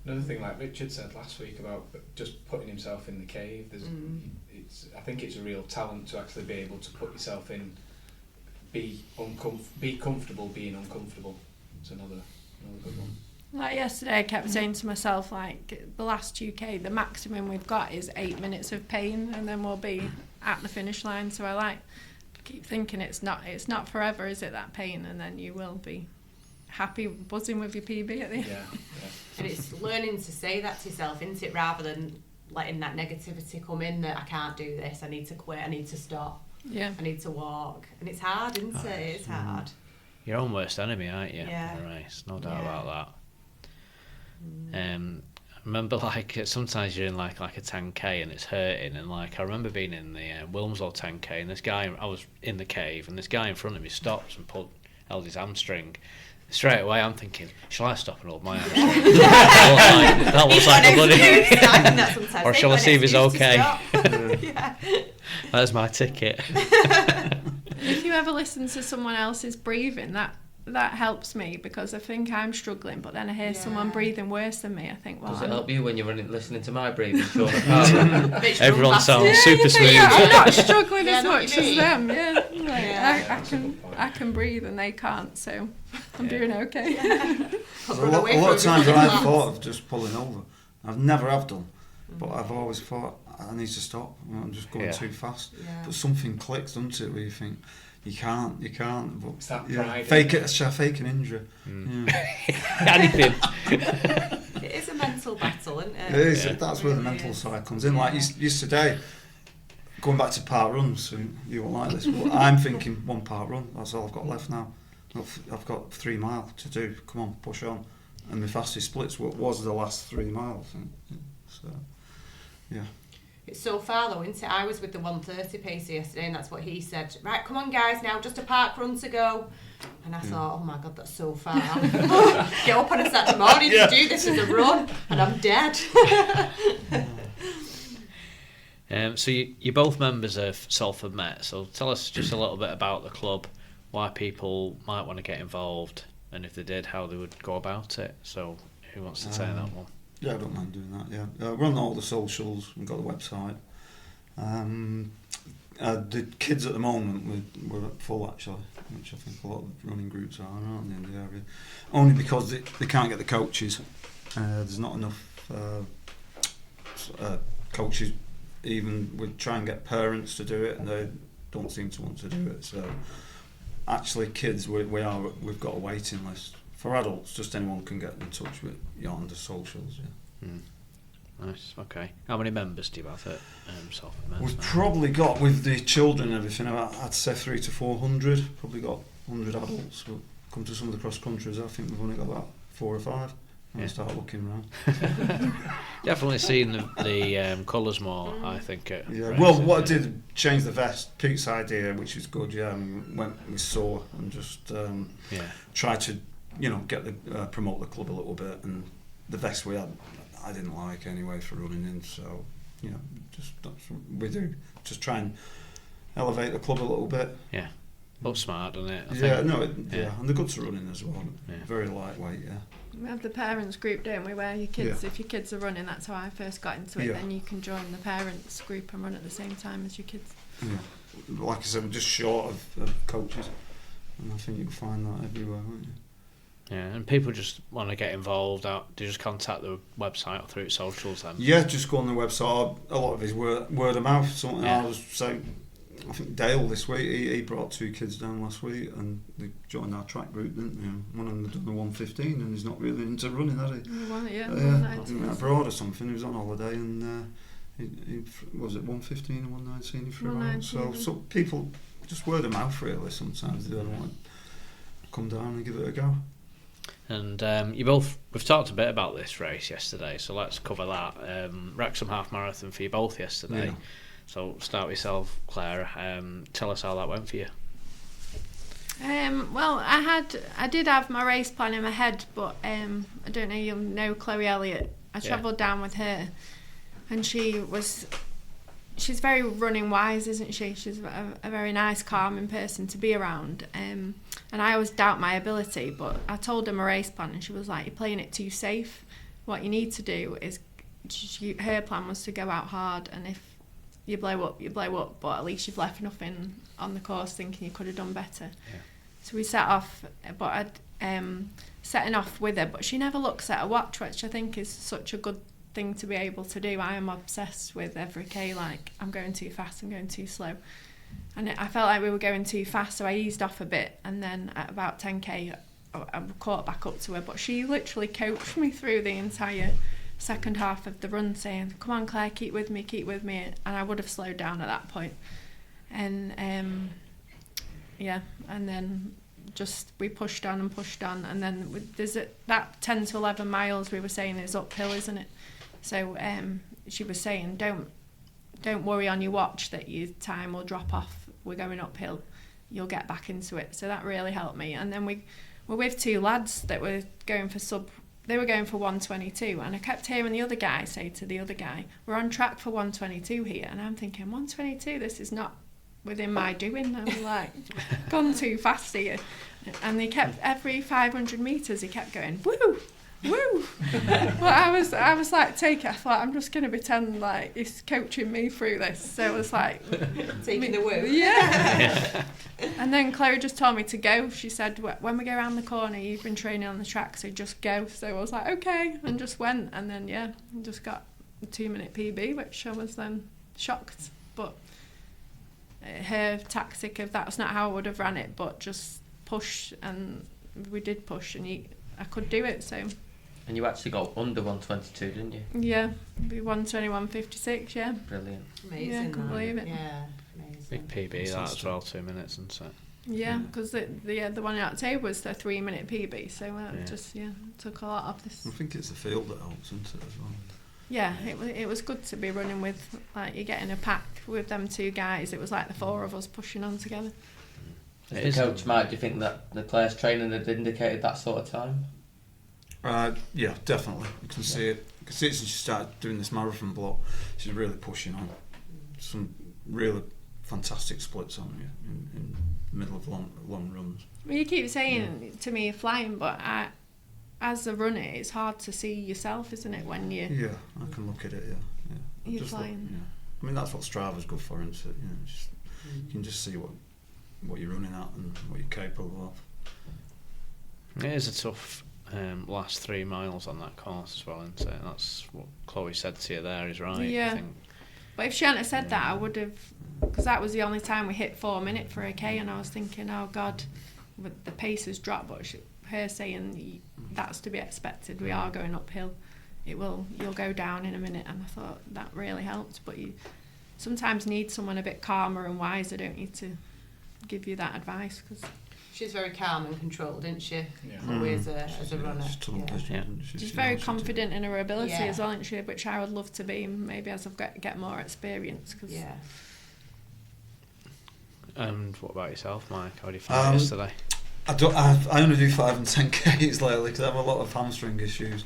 Another thing, like Richard said last week about just putting himself in the cave. I think it's a real talent to actually be able to put yourself in, be comfortable being uncomfortable. It's another good one. Like yesterday, I kept saying to myself, like, the last 2K, the maximum we've got is 8 minutes of pain, and then we'll be at the finish line. So I keep thinking it's not forever, is it, that pain? And then you will be happy, buzzing with your PB at the end. And it's learning to say that to yourself, isn't it, rather than letting that negativity come in, that I can't do this, I need to quit, I need to stop, I need to walk. And it's hard, isn't it? It's hard. Your own worst enemy, aren't you? Yeah. In a race, no doubt about that. I remember, like, sometimes you're in like a 10k and it's hurting, and like I remember being in the Wilmslow 10k, and this guy, I was in the cave, and this guy in front of me stops and held his hamstring. Straight away I'm thinking, shall I stop and hold my hamstring? That looks like a bloody or shall I see if he's okay? That's my ticket. If you ever listen to someone else's breathing, that helps me, because I think I'm struggling, but then I hear someone breathing worse than me. I think, well, does it help you when you're listening to my breathing? Everyone sounds super smooth. I'm not struggling as much as them. I can breathe and they can't, so I'm doing okay. A lot of times I've thought of just pulling over. I've never have done, but I've always thought I need to stop. I'm just going too fast. Yeah. But something clicks, doesn't it? Where you think you can't. But It's that pride. fake an injury. Anything. It is a mental battle, isn't it? It is. Yeah. That's where the mental side comes in. Like yesterday, going back to Parkrun, so you won't like this, but I'm thinking one Parkrun. That's all I've got left now. I've got 3 miles to do. Come on, push on. And my fastest splits was the last 3 miles. So, yeah. It's so far though, isn't it? I was with the 1:30 pacer yesterday, and that's what he said. Right, come on guys, now just a Parkrun to go. And I thought, oh my God, that's so far. Get up on a Saturday morning to do this as a run, and I'm dead. So you're both members of Salford Mets, so tell us just a little bit about the club, why people might want to get involved, and if they did, how they would go about it. So who wants to say that one? Yeah, I don't mind doing that, yeah. We're on all the socials, we've got the website. The kids at the moment, we're at full actually, which I think a lot of running groups aren't they, in the area. Only because they can't get the coaches. There's not enough coaches. Even we try and get parents to do it, and they don't seem to want to do it. So actually, kids, we've got a waiting list. For adults, just anyone can get in touch with you on the socials. Yeah. Nice. Okay. How many members do you have at Salford Mets? We've probably got, with the children and everything, I'd say 300 to 400. Probably got 100 adults. We'll come to some of the cross countries. I think we've only got about 4 or 5. I'll start looking around. Definitely seen the colours more, I think. Well, what I did, change the vest. Pete's idea, which is good. Yeah, and we saw and just try to, get promote the club a little bit. And the vest we had, I didn't like anyway for running in. So, just that's what we do. Just try and elevate the club a little bit. Yeah, looks smart, doesn't it? And they're good to run in as well. Yeah. Very lightweight. Yeah. We have the parents group, don't we, where your kids, if your kids are running, that's how I first got into it, then you can join the parents group and run at the same time as your kids. Yeah. Like I said, we're just short of coaches, and I think you'll find that everywhere, won't you? Yeah, and people just want to get involved. Do you just contact the website or through socials then? Yeah, just go on the website. A lot of his word of mouth. Something I was saying, I think Dale this week, he brought 2 kids down last week and they joined our track group, didn't they? One of them had done the 1:15 and he's not really into running, had he? I think abroad or something. He was on holiday and he was it 1:15 and 1:19 he threw out. So people, just word of mouth really, sometimes they don't want to come down and give it a go. And we've talked a bit about this race yesterday, so let's cover that. Wrexham half marathon for you both yesterday. Yeah. So start with yourself, Claire. Tell us how that went for you. Well, I did have my race plan in my head, but I don't know, you'll know Chloe Elliott. I travelled down with her, and she's very running wise, isn't she? She's a very nice, calming person to be around. And I always doubt my ability, but I told her my race plan, and she was like, "You're playing it too safe. What you need to do is," her plan was to go out hard, and if you blow up, but at least you've left nothing on the course thinking you could have done better. Yeah. So we set off, but I'd setting off with her, but she never looks at a watch, which I think is such a good thing to be able to do. I am obsessed with every K, like I'm going too fast, I'm going too slow. And I felt like we were going too fast, so I eased off a bit, and then at about 10K I caught back up to her, but she literally coached me through the entire second half of the run, saying, "Come on Claire, keep with me," and I would have slowed down at that point. And and then just we pushed on, and then there's that 10 to 11 miles we were saying is uphill, isn't it? So she was saying, don't worry on your watch that your time will drop off, we're going uphill, you'll get back into it. So that really helped me. And then we were with 2 lads that were going for they were going for 1:22, and I kept hearing the other guy say to the other guy, "We're on track for 1:22 here," and I'm thinking, 1:22, this is not within my doing. I'm like, gone too fast here. And they kept, every 500 metres he kept going, "Woo, woo." But I was like, take it. I thought, I'm just going to pretend like he's coaching me through this. So it was like taking the woo. Yeah. And then Chloe just told me to go. She said, when we go around the corner, you've been training on the track, so just go. So I was like, okay, and just went. And then just got 2-minute PB, which I was then shocked. But her tactic of that's not how I would have ran it, but just push, and we did push, and I could do it. So. And you actually got under 122, didn't you? Yeah, be 121.56. Yeah. Brilliant. Amazing. Yeah, I couldn't believe it. Yeah, amazing. Big PB that as well, 2 minutes, isn't it? Yeah, because the one out table was the 3-minute PB, so just took a lot of this. I think it's the field that helps, isn't it, as well? Yeah, it was good to be running with, like, you're getting a pack with them two guys. It was like the four of us pushing on together. As the coach, Mike, do you think that the players' training had indicated that sort of time? Yeah, definitely. You can see it. You can see it since she started doing this marathon block. She's really pushing on. Some really fantastic splits on you in the middle of long runs. Well, you keep saying to me flying, but as a runner, it's hard to see yourself, isn't it? When you I can look at it. Yeah. You're flying. I mean, that's what Strava's good for, isn't it? You can just see what you're running at and what you're capable of. It is a tough last 3 miles on that course as well, isn't it? That's what Chloe said to you there, is right. Yeah. I think. But if she hadn't said that, I would have, because that was the only time we hit 4 minutes for a K, and I was thinking, oh God, the pace has dropped. But her saying that's to be expected. We are going uphill. You'll go down in a minute, and I thought that really helped. But you sometimes need someone a bit calmer and wiser, don't you, to give you that advice, because. She's very calm and controlled, isn't she? Yeah. Chloe as a runner. She's very confident in her ability as well, isn't she? Which I would love to be, maybe as I get more experience. And what about yourself, Mike? How did you find it yesterday? I only do 5 and 10Ks lately because I have a lot of hamstring issues.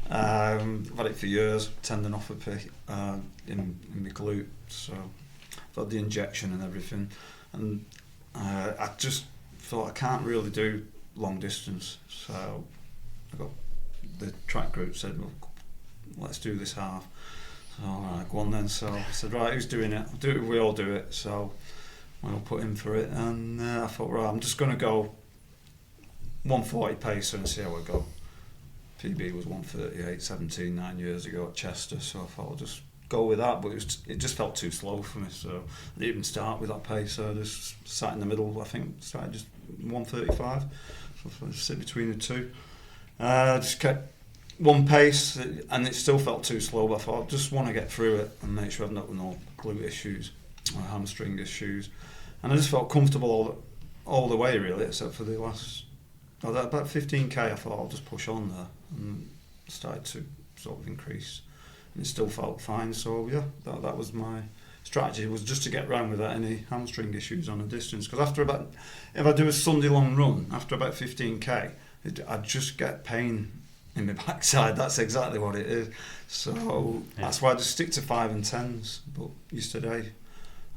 I've had it for years, tendinopathy in my glute, so I've had the injection and everything, and I just thought I can't really do long distance, so I got the track group said, well, let's do this half. So alright, go on then. So I said, right, who's doing it? We all do it. So we'll put in for it, and I thought, right, I'm just going to go 140 pacer and see how I go. PB was 138.17 9 years ago at Chester, so I thought I'll just go with that, but it just felt too slow for me, so I didn't even start with that pacer. I just sat in the middle. I think started just 135, so I just sit between the two. Just kept one pace, and it still felt too slow, but I thought I just want to get through it and make sure I've not got no glute issues or hamstring issues, and I just felt comfortable all the way really, except for the last about 15k. I thought I'll just push on there, and started to sort of increase, and it still felt fine. So yeah, that was my strategy, was just to get round without any hamstring issues on a distance, because if I do a Sunday long run after about 15k, I just get pain in my backside. That's exactly what it is. So that's why I just stick to 5 and 10s. But yesterday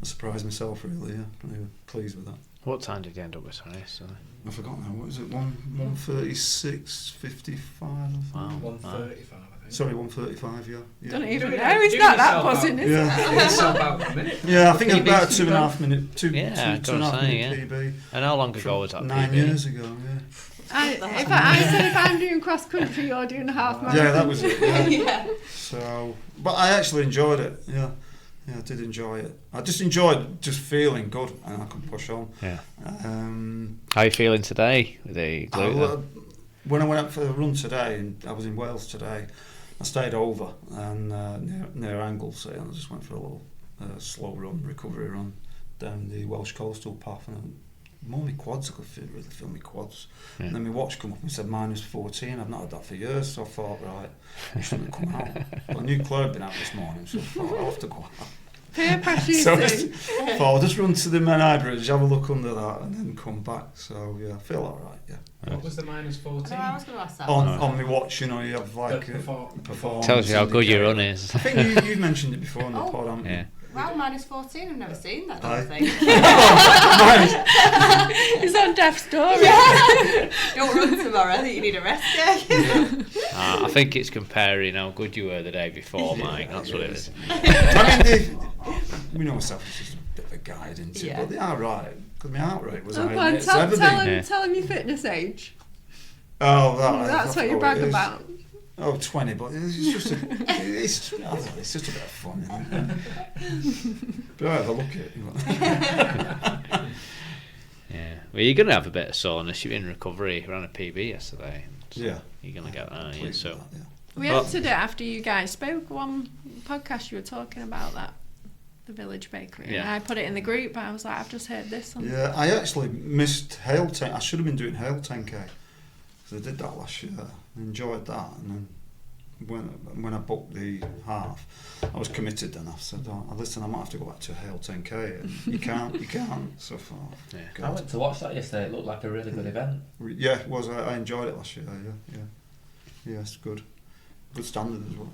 I surprised myself really. Yeah, really pleased with that. What time did you end up with, sorry? I forgot now. What was it? 1:36.55. Wow. 1:35. I think. Sorry, 1:35. Yeah. Don't even know. Is that buzzing? Is It's about a minute. Yeah, I think it's about 2.5 minute. Two Yeah, and a half minute PB. And how long ago was that? 9 PB? years ago. Yeah. I said if I'm doing cross country, you're doing a half marathon. Yeah, that was it. Yeah. Yeah. So, but I actually enjoyed it. Yeah, I did enjoy it. I just enjoyed just feeling good, and I could push on. Yeah. How are you feeling today with the glute? When I went out for a run today, and I was in Wales today, I stayed over and near Anglesey, and I just went for a little slow run, recovery run down the Welsh coastal path, and more my quads. I could really feel my quads. Yeah. And then my watch come up and said -14. I've not had that for years, so I thought, right, I shouldn't have come out. But I knew Claire had been out this morning, so I thought I'll have to go out. Peer pressure. So I thought I'll just run to the Menai Bridge, have a look under that, and then come back. So yeah, I feel alright. Yeah. What was the -14? I was going to ask that. On my watch, you know, you have like performance. Tells you how good your run is. I think you've mentioned it before on the pod, haven't you? Yeah. Wow, -14. I've never seen that thing. It's on Death's Story. Don't run tomorrow. I think you need a rest day. I think it's comparing how good you were the day before, Mike. That's what it is. I mean, we know myself as just a bit of a guide into it, but they are right. Because my heart rate was Oh, high. go on, It's tell everything. him your fitness age. Oh, That's what you brag about. Oh, 20, but it's just it's just a bit of fun, isn't it? But I have a look at it. Yeah. Well, you're going to have a bit of soreness. You're in recovery. You ran a PB yesterday. So Yeah. You're going to get that, yeah. So. That, yeah. We answered it after you guys spoke. One podcast you were talking about that, the Village Bakery. Yeah. And I put it in the group. I was like, I've just heard this. Yeah, I actually missed Hale 10. I should have been doing Hale 10k because I did that last year. I enjoyed that, and then when I booked the half, I was committed. Then I said, "Oh, listen, I might have to go back to Hale 10k." And you can't so far. Yeah. I went to watch that yesterday. It looked like a really good event. Yeah, it was. I enjoyed it last year. Yeah, it's good. Good standard as well.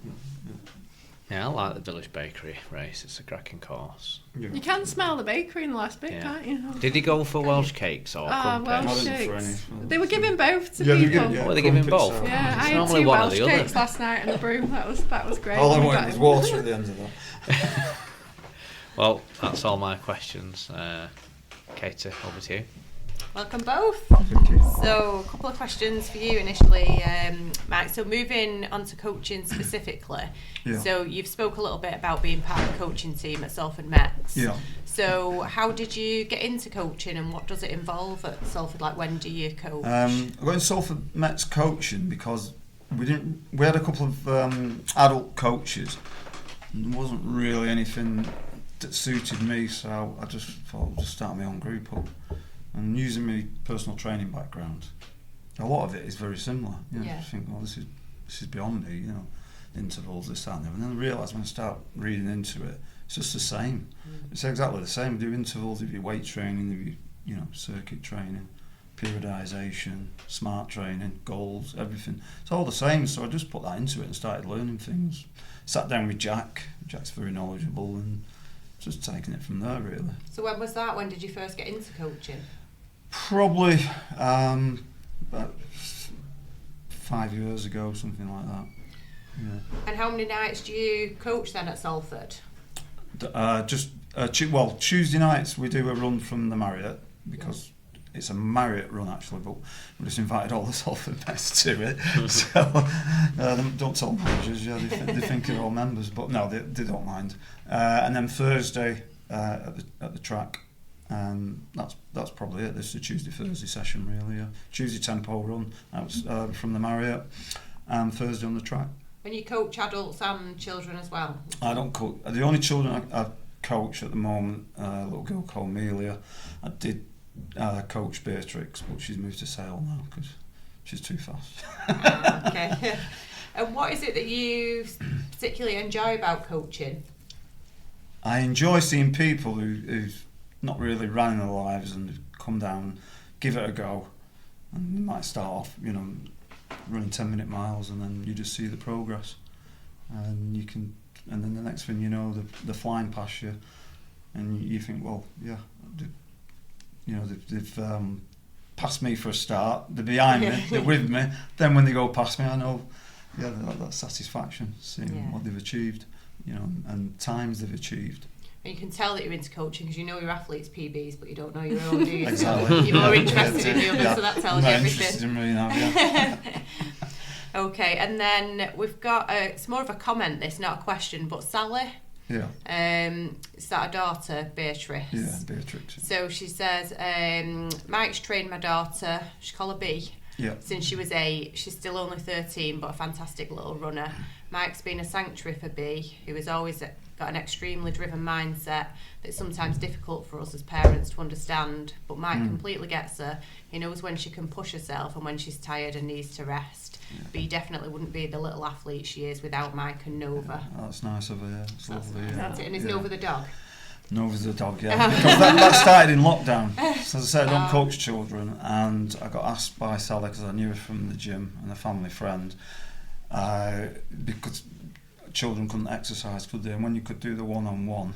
Yeah, I like the Village Bakery race. It's a cracking course. Yeah. You can smell the bakery in the last bit, Yeah. can't you? Did he go for Welsh cakes or crumpets? Welsh I didn't for cakes. any. They were giving both to Yeah, they people. did, Oh, were they giving crumpets both? are- Yeah, I It's had normally 2 one or Welsh the other. cakes last night and a brew. That was great. All I We wanted got- was water at the end of that. Well, that's all my questions. Katie, over to you. Welcome both. So, a couple of questions for you initially, Mike. So, moving on to coaching specifically. Yeah. So, you've spoke a little bit about being part of the coaching team at Salford Mets. Yeah. So, how did you get into coaching, and what does it involve at Salford? Like, when do you coach? I got in Salford Mets coaching because we had a couple of adult coaches. And there wasn't really anything that suited me, so I just thought I'd just start my own group up. And using my personal training background, a lot of it is very similar. You know, Yeah. I think, well, this is beyond me. You know, intervals, this, that, and the other. And then I realised when I start reading into it, it's just the same. It's exactly the same. We do intervals, if you weight training, if you know, circuit training, periodisation, smart training, goals, everything. It's all the same. So I just put that into it and started learning things. Sat down with Jack. Jack's very knowledgeable, and just taking it from there, really. So, when was that? When did you first get into coaching? Probably about 5 years ago, something like that. Yeah. And how many nights do you coach then at Salford? Tuesday nights we do a run from the Marriott because it's a Marriott run actually, but we just invited all the Salford Mets to it. So don't tell managers, yeah, they think they're all members, but no, they don't mind. And then Thursday at the track. That's probably it. This is a Tuesday-Thursday session, really. Yeah. Tuesday tempo run out from the Marriott, and Thursday on the track. And you coach adults and children as well? I don't coach. The only children I coach at the moment, a little girl called Amelia. I did coach Beatrix, but she's moved to Sale now because she's too fast. Okay. And what is it that you particularly enjoy about coaching? I enjoy seeing people who've not really running their lives and come down, give it a go, and they might start off, you know, running 10-minute miles, and then you just see the progress, and and then the next thing you know, they're flying past you, and you think, well, yeah, they've passed me for a start. They're behind me, they're with me. Then when they go past me, I know, yeah, that satisfaction, seeing what they've achieved, you know, and times they've achieved. And you can tell that you're into coaching because you know your athletes' PBs, but you don't know your own, do you? Exactly. You're more interested in the others, so that tells you Interested everything. in me now, yeah. Okay, and then we've got it's more of a comment. This, not a question, but Sally. Yeah. Is that a daughter, Beatrice? Yeah, Beatrix. So she says, Mike's trained my daughter. She call her B. Yeah. Since she was 8, she's still only 13, but a fantastic little runner. Mike's been a sanctuary for B, who has always got an extremely driven mindset that's sometimes difficult for us as parents to understand, but Mike completely gets her. He knows when she can push herself and when she's tired and needs to rest. Yeah. But he definitely wouldn't be the little athlete she is without Mike and Nova. Yeah, that's nice of her, yeah. It's lovely. Nice. Yeah. That's it. And is Nova the dog? Nova's the dog, yeah. Because that started in lockdown. So as I said, I don't coach children, and I got asked by Sally, because I knew her from the gym and a family friend, because children couldn't exercise, could they? And when you could do the one-on-one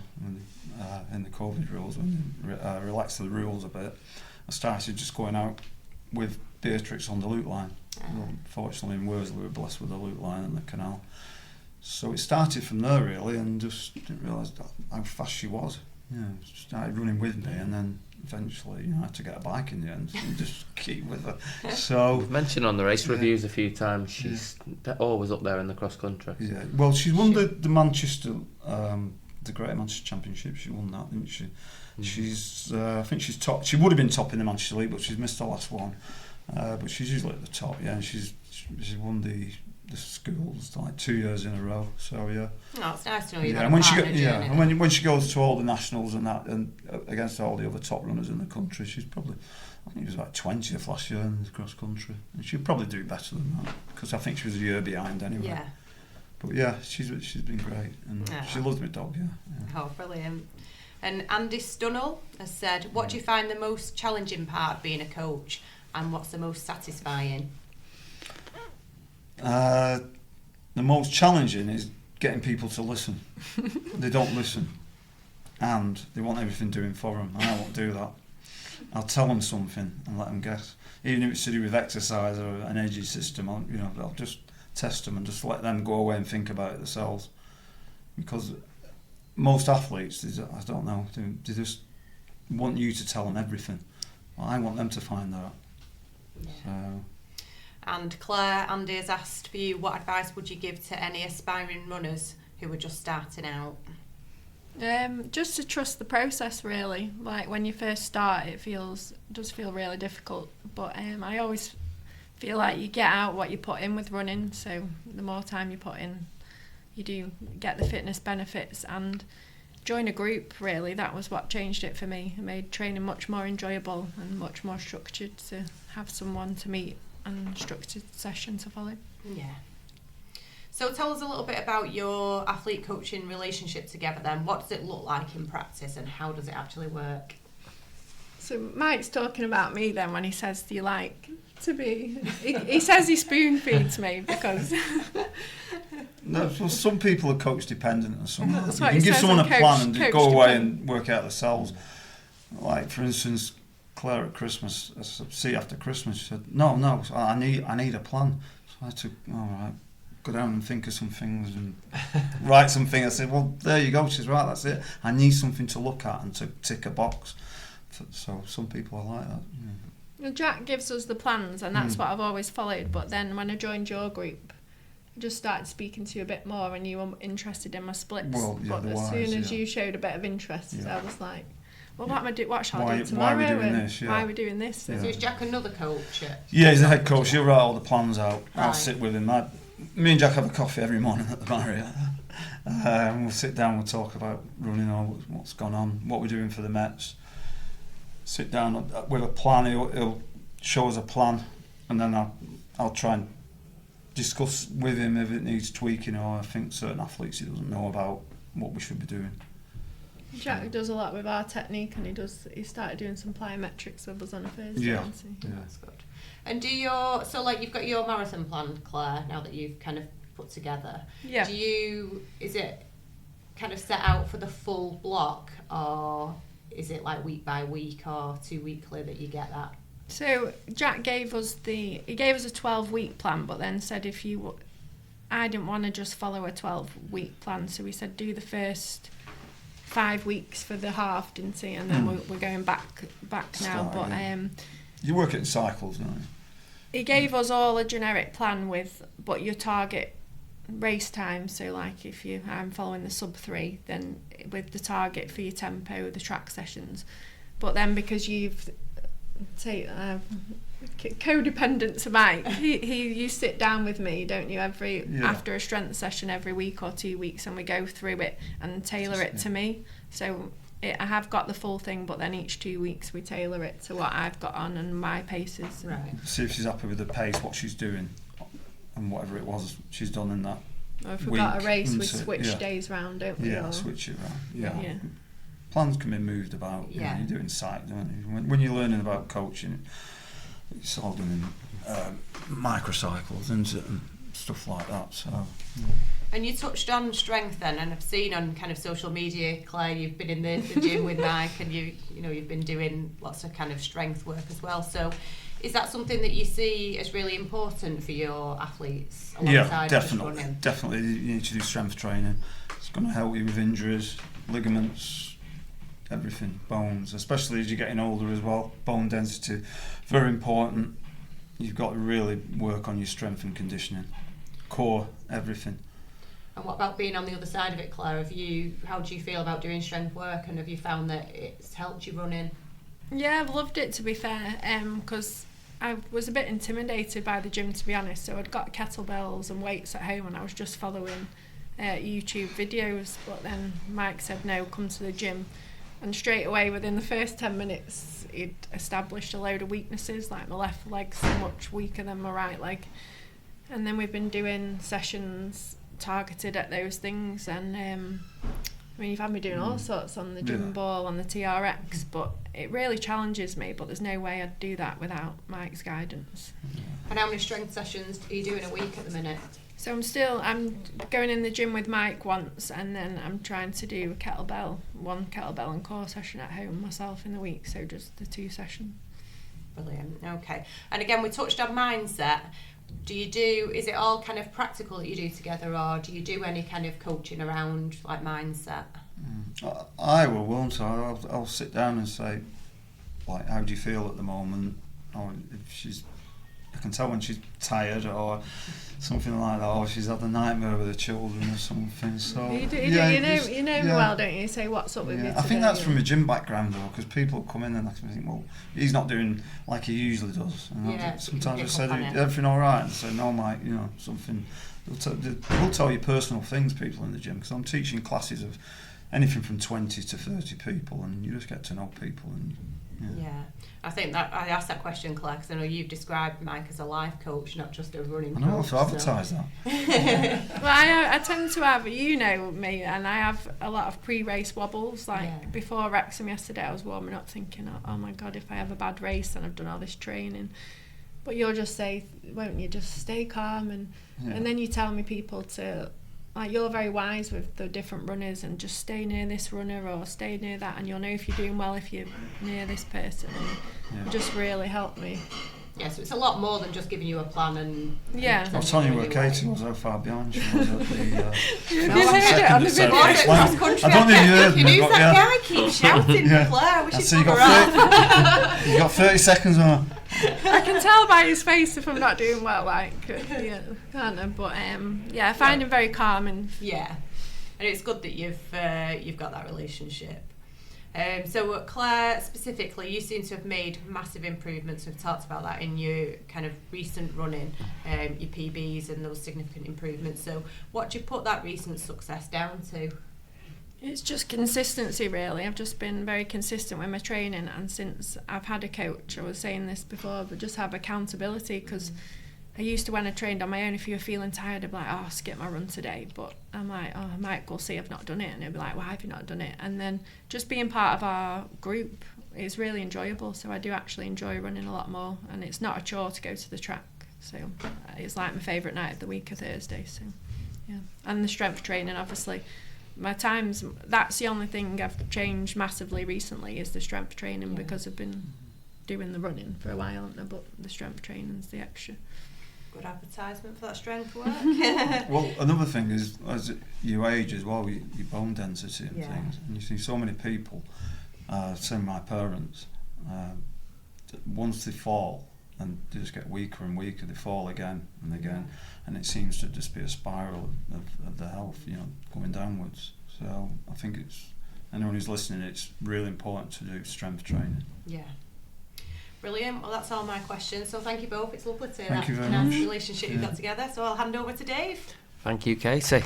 in the COVID rules, when they relaxed the rules a bit, I started just going out with Beatrix on the loop line. Fortunately in Worsley we were blessed with the loop line and the canal. So it started from there really, and just didn't realise how fast she was. Yeah, she started running with me, and then eventually, I had to get a bike in the end and just keep with her. So we've mentioned on the race reviews a few times she's always up there in the cross country. Yeah, well, she's won the Manchester, the Greater Manchester Championship. She won that, didn't she? She's, I think she's top. She would have been top in the Manchester League, but she's missed the last one. But she's usually at the top. Yeah, and she's won the schools like 2 years in a row. So yeah. Oh, it's nice to know you've and when she goes to all the nationals and that, and against all the other top runners in the country, she's probably, I think it was like 20th last year in the cross country, and she'll probably do better than that because I think she was a year behind anyway. Yeah. But yeah, she's been great, and she loves my dog. Yeah. Oh, brilliant. And Andy Stunnell has said, what do you find the most challenging part of being a coach, and what's the most satisfying? The most challenging is getting people to listen. They don't listen, and they want everything doing for them, and I won't do that. I'll tell them something and let them guess, even if it's to do with exercise or an energy system. I'll just test them and just let them go away and think about it themselves, because most athletes, I don't know, they just want you to tell them everything. Well, I want them to find out. Yeah. So. And Claire, Andy has asked for you, what advice would you give to any aspiring runners who are just starting out? Just to trust the process, really. Like when you first start, it does feel really difficult, but I always feel like you get out what you put in with running, so the more time you put in, you do get the fitness benefits. And join a group, really, that was what changed it for me. It made training much more enjoyable and much more structured, to have someone to meet and structured session to follow. Yeah. So tell us a little bit about your athlete coaching relationship together then. What does it look like in practice, and how does it actually work? So Mike's talking about me then when he says, do you like to be... he says he spoon feeds me because... No, well, some people are coach dependent and some you what can give says someone on a plan and just go away dependent. and work out themselves. Like for instance, Claire at Christmas, see after Christmas, she said, no, I need a plan. So I had to, go down and think of some things and write something. I said, well, there you go. She's right, that's it. I need something to look at and to tick a box. So some people are like that. Yeah. Well, Jack gives us the plans, and that's what I've always followed. But then when I joined your group, I just started speaking to you a bit more, and you were interested in my splits. Well, yeah, but as soon as you showed a bit of interest, I was like, well, what shall I do tomorrow? Why are we doing this? Why are we doing this? So is Jack another coach? Yeah, he's the head coach. He'll write all the plans out. Right. I'll sit with him. Me and Jack have a coffee every morning at the Marriott. And we'll sit down, we'll talk about running, or what's gone on, what we're doing for the Mets. Sit down with a plan. He'll show us a plan, and then I'll try and discuss with him if it needs tweaking, or I think certain athletes he doesn't know about what we should be doing. Jack does a lot with our technique, and he started doing some plyometrics with us on a Thursday. Yeah. That's good. And you've got your marathon plan, Claire, now that you've kind of put together. Yeah. Is it kind of set out for the full block, or is it like week by week or 2 weekly that you get that? So Jack gave us a 12-week plan, but then said I didn't want to just follow a 12-week plan, so we said do the first 5 weeks for the half, didn't he? And then we're going back now. But you work it in cycles, don't you? He gave us all a generic plan but your target race time. So like if I'm following the sub 3, then with the target for your tempo, the track sessions. But then because you've codependent to Mike, you sit down with me, don't you, after a strength session every week or 2 weeks, and we go through it and tailor it to me. So I have got the full thing, but then each 2 weeks we tailor it to what I've got on and my paces. Right. See if she's happy with the pace, what she's doing, and whatever it was she's done in that. Or if we've got a race, we switch days round, don't we? Yeah, switch it around. Yeah. Plans can be moved about. Yeah. You're doing sight, don't you? When you're learning about coaching, it's all done in microcycles, isn't it, and stuff like that. So. And you touched on strength then, and I've seen on kind of social media, Claire, you've been in the gym with Mike, and you've been doing lots of kind of strength work as well. So, is that something that you see as really important for your athletes alongside just running? Definitely. You need to do strength training. It's going to help you with injuries, ligaments, everything, bones, especially as you're getting older as well. Bone density, very important. You've got to really work on your strength and conditioning, core, everything. And what about being on the other side of it, Claire? How do you feel about doing strength work, and have you found that it's helped you running? Yeah, I've loved it, to be fair, because I was a bit intimidated by the gym, to be honest. So I'd got kettlebells and weights at home and I was just following YouTube videos, but then Mike said, no, come to the gym. And straight away, within the first 10 minutes, he'd established a load of weaknesses, like my left leg's so much weaker than my right leg. And then we've been doing sessions targeted at those things, and I mean, you've had me doing all sorts on the gym ball, on the TRX, but it really challenges me, but there's no way I'd do that without Mike's guidance. And how many strength sessions are you doing a week at the minute? So I'm going in the gym with Mike once, and then I'm trying to do one kettlebell and core session at home myself in the week, so just the 2 sessions. Brilliant, okay. And again, we touched on mindset. Is it all kind of practical that you do together, or do you do any kind of coaching around like mindset? I won't. I'll sit down and say, like, how do you feel at the moment? Or if I can tell when she's tired or something like that, or she's had a nightmare with her children or something. So you know me well, don't you? Say what's up with me today. I think that's from a gym background though, because people come in and I think, well, he's not doing like he usually does. And sometimes I said, everything all right? And say, no, Mike, something. They'll tell you personal things, people in the gym, because I'm teaching classes of anything from 20 to 30 people, and you just get to know people. And I think that I asked that question, Claire, because I know you've described Mike as a life coach, not just a running coach. I know, to advertise that. Well, I tend to have, me, and I have a lot of pre-race wobbles. Before Wrexham yesterday, I was warming up thinking, oh my God, if I have a bad race and I've done all this training. But you'll just say, won't you, just stay calm, and then you tell me people to, like, you're very wise with the different runners, and just stay near this runner or stay near that, and you'll know if you're doing well if you're near this person. And it just really helped me. Yeah, so it's a lot more than just giving you a plan and... I was telling you where Katie was, how far behind she was at the... I don't think you heard me. That guy keeps shouting for Claire. We should bugger off. You got 30 seconds on. I can tell by his face if I'm not doing well, can't I? But I find him very calm and... Yeah, and it's good that you've got that relationship. So Claire, specifically, you seem to have made massive improvements. We've talked about that in your kind of recent running, your PBs and those significant improvements. So what do you put that recent success down to? It's just consistency, really. I've just been very consistent with my training, and since I've had a coach, I was saying this before, but just have accountability, because I used to, when I trained on my own, if you were feeling tired, I'd be like, I'll skip my run today. But I'm like, Mike will see I've not done it, and he'll be like, why have you not done it? And then just being part of our group is really enjoyable, so I do actually enjoy running a lot more, and it's not a chore to go to the track. So it's like my favourite night of the week, a Thursday. So and the strength training, obviously. My times, that's the only thing I've changed massively recently, is the strength training, because I've been doing the running for a while, haven't I? But the strength training's the extra. Good advertisement for that strength work. Well, another thing is, as you age as well, your bone density and things, and you see so many people, same my parents, once they fall and they just get weaker and weaker, they fall again and again, and it seems to just be a spiral of the health, going downwards. So I think anyone who's listening, it's really important to do strength training. Yeah. Brilliant. Well, that's all my questions. So thank you both. It's lovely to thank you very nice much. Relationship you've got together. So I'll hand over to Dave. Thank you, Katie.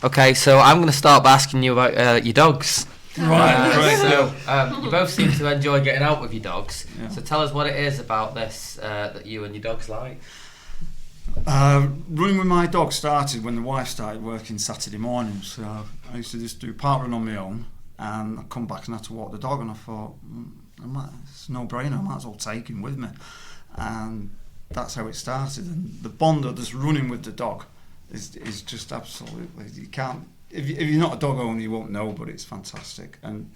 Okay, so I'm going to start by asking you about your dogs. Right. So you both seem to enjoy getting out with your dogs. Yeah. So tell us what it is about this that you and your dogs like. Running with my dog started when the wife started working Saturday mornings. So I used to just do Parkrun on my own, and I'd come back and had to walk the dog, and I thought, it's a no-brainer, I might as well take him with me. And that's how it started. And the bond of just running with the dog is just absolutely, you can't, if you're not a dog owner, you won't know, but it's fantastic. And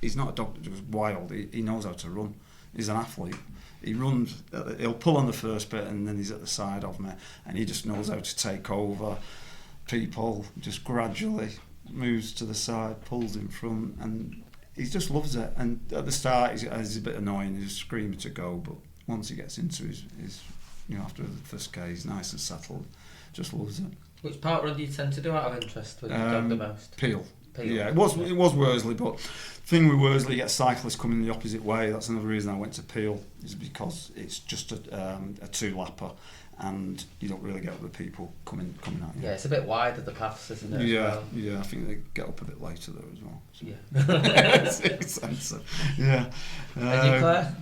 he's not a dog that was wild, he knows how to run. He's an athlete. He runs, he'll pull on the first bit, and then he's at the side of me, and he just knows how to take over people, just gradually moves to the side, pulls in front, and he just loves it. And at the start, he's a bit annoying. He's screaming to go, but once he gets into his after the first K, he's nice and settled. Just loves it. Which parkrun do you tend to do out of interest with your dog the most? Peel. Yeah, it was Worsley, but the thing with Worsley, you get cyclists coming the opposite way. That's another reason I went to Peel, is because it's just a 2-lapper, and you don't really get other people coming at you. Yeah, it's a bit wider, the paths, isn't it? Yeah, I think they get up a bit later though as well. So. Yeah. It's expensive. Yeah. And you, Claire?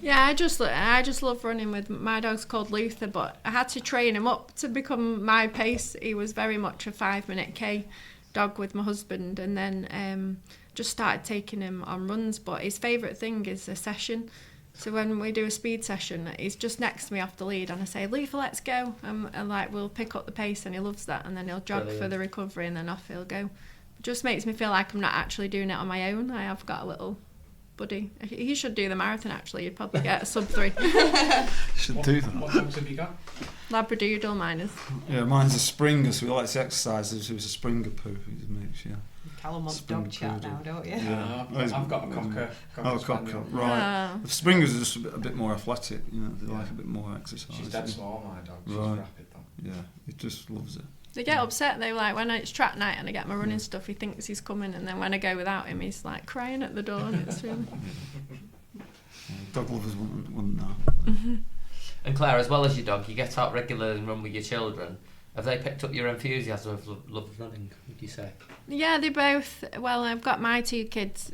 Yeah, I just love running with my dog's called Luther, but I had to train him up to become my pace. He was very much a 5-minute K dog with my husband, and then just started taking him on runs. But his favourite thing is a session. So when we do a speed session, he's just next to me off the lead, and I say, Luther, let's go. And like, we'll pick up the pace, and he loves that. And then he'll jog for the recovery, and then off he'll go. It just makes me feel like I'm not actually doing it on my own. I have got a little buddy. He should do the marathon, actually. You'd probably get a sub-3. Should do that. What dogs have you got? Labradoodle, mine is. Yeah, mine's a Springer, so he likes to exercise. It was a Springer poo. He's a mix, yeah. Callum wants dog chat now, don't you? Yeah. I've got a cocker. Cocker, right. The Springers are just a bit more athletic, they like a bit more exercise. She's dead small, my dog. She's Right. rapid though. Yeah, he just loves it. They get upset though, like when it's track night and I get my running stuff, he thinks he's coming, and then when I go without him, he's like crying at the door. And it's really... Dog lovers wouldn't know. And Claire, as well as your dog, you get out regularly and run with your children. Have they picked up your enthusiasm of love of running, would you say? Yeah, they both. Well, I've got my 2 kids,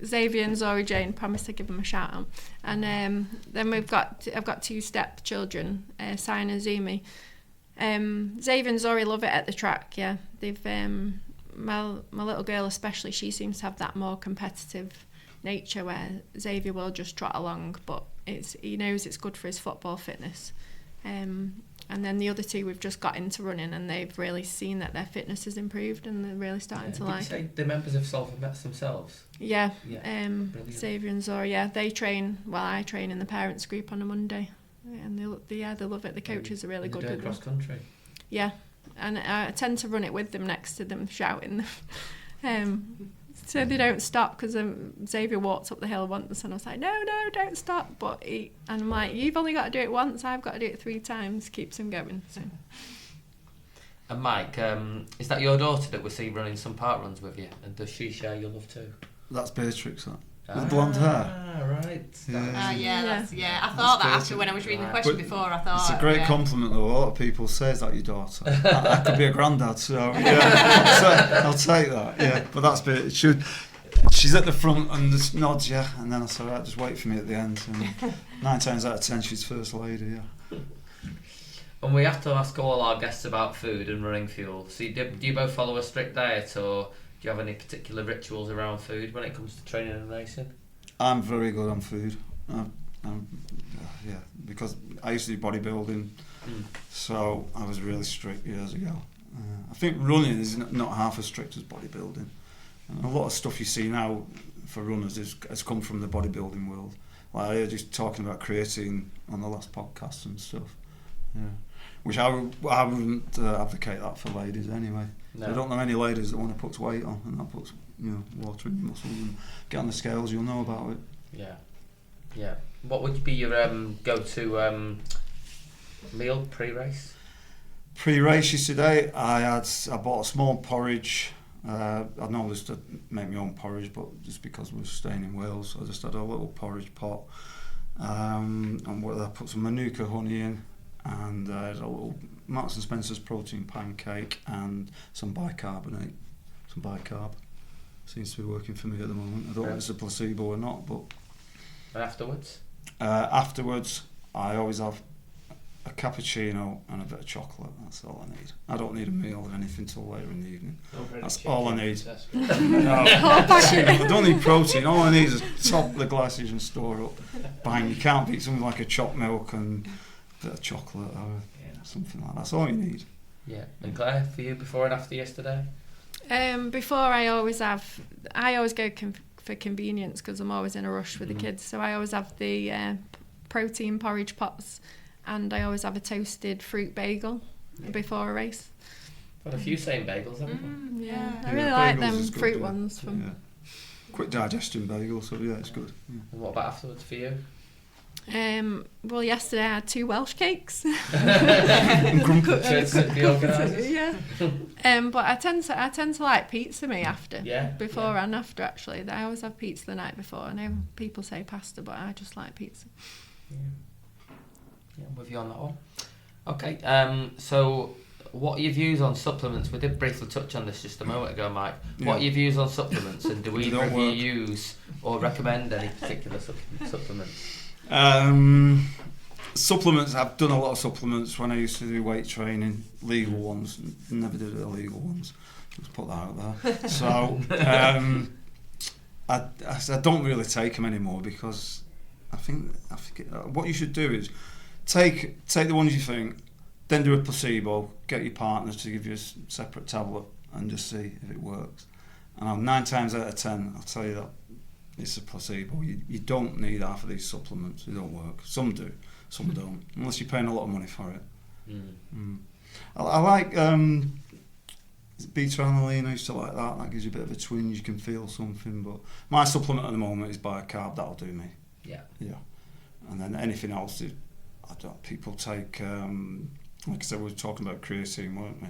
Xavier and Zori Jane. Promise to give them a shout out. And then I've got 2 step children, Sian and Zumi. Xavier and Zori love it at the track. Yeah, they've my little girl especially. She seems to have that more competitive nature where Xavier will just trot along, but he knows it's good for his football fitness. And then the other 2 we've just got into running, and they've really seen that their fitness has improved, and they're really starting to like it. Did you say they're members of Salford Mets themselves? Yeah. Brilliant. Xavier and Zora, yeah, they train. Well, I train in the parents group on a Monday, and they love it. The coaches are really good with them. Cross country. Yeah, and I tend to run it with them next to them, shouting. So they don't stop, because Xavier walked up the hill once and I was like, no, don't stop. And I'm like, you've only got to do it once, I've got to do it 3 times. Keeps him going. So. And Mike, is that your daughter that we see running some park runs with you? And does she share your love too? That's Beatrix, that. With the blonde hair. Ah, right. I thought that after when I was reading the question before. I thought it's a great compliment though. A lot of people say, "Is that your daughter?" I could be a granddad, so yeah, I'll take that. Yeah, but that's Beatrix. She's at the front and just nods, yeah, and then I said, "Right, just wait for me at the end." And 9 times out of 10, she's first lady. Yeah. And we have to ask all our guests about food and running fuel. So do you both follow a strict diet, or do you have any particular rituals around food when it comes to training and racing? I'm very good on food. Because I used to do bodybuilding, so I was really strict years ago. I think running is not half as strict as bodybuilding. And a lot of stuff you see now for runners has come from the bodybuilding world. Like I heard you talking about creatine on the last podcast and stuff. Yeah. Which I wouldn't advocate that for ladies anyway. No. I don't know any ladies that want to put weight on, and that puts water in your muscles, and get on the scales, you'll know about it. Yeah. What would be your go-to meal pre-race? Pre-race yesterday, I bought a small porridge. I normally just make my own porridge, but just because we were staying in Wales, I just had a little porridge pot, and I put some Manuka honey in, and I had a little Marks and Spencer's protein pancake and some bicarbonate, some bicarb. Seems to be working for me at the moment. I don't know if it's a placebo or not, but. And afterwards? Afterwards, I always have a cappuccino and a bit of chocolate. That's all I need. I don't need a meal or anything till later in the evening. That's all I need. I don't need protein. All I need is top the glycogen store up. Bang! You can't beat something like a chopped milk and a bit of chocolate or something like that. That's all you need. Yeah. And Claire, for you, before and after yesterday? Before I always go for convenience because I'm always in a rush with the kids. So I always have the protein porridge pots, and I always have a toasted fruit bagel before a race. Got a few same bagels, haven't we? I really like them fruit ones. quick digestion bagel, so yeah, it's good. Yeah. And what about afterwards for you? Well, yesterday I had 2 Welsh cakes. The organisers? Yeah. But I tend to like pizza after. Yeah. Before and after, actually. I always have pizza the night before. I know people say pasta, but I just like pizza. Yeah, I'm with you on that one. Okay, so what are your views on supplements? We did briefly touch on this just a moment ago, Mike. What are your views on supplements, and do either of you use or recommend any particular supplements? Supplements, I've done a lot of supplements when I used to do weight training, legal ones, never did illegal ones, let's put that out there. So I don't really take them anymore, because I think what you should do is take the ones you think, then do a placebo, get your partners to give you a separate tablet and just see if it works. And 9 times out of 10, I'll tell you that it's a placebo. You don't need half of these supplements. They don't work. Some do, some don't, unless you're paying a lot of money for it. I like beta-alanine. I used to like that. That gives you a bit of a twinge. You can feel something. But my supplement at the moment is bicarb. That'll do me. Yeah. And then anything else, people take, like I said, we were talking about creatine, weren't we?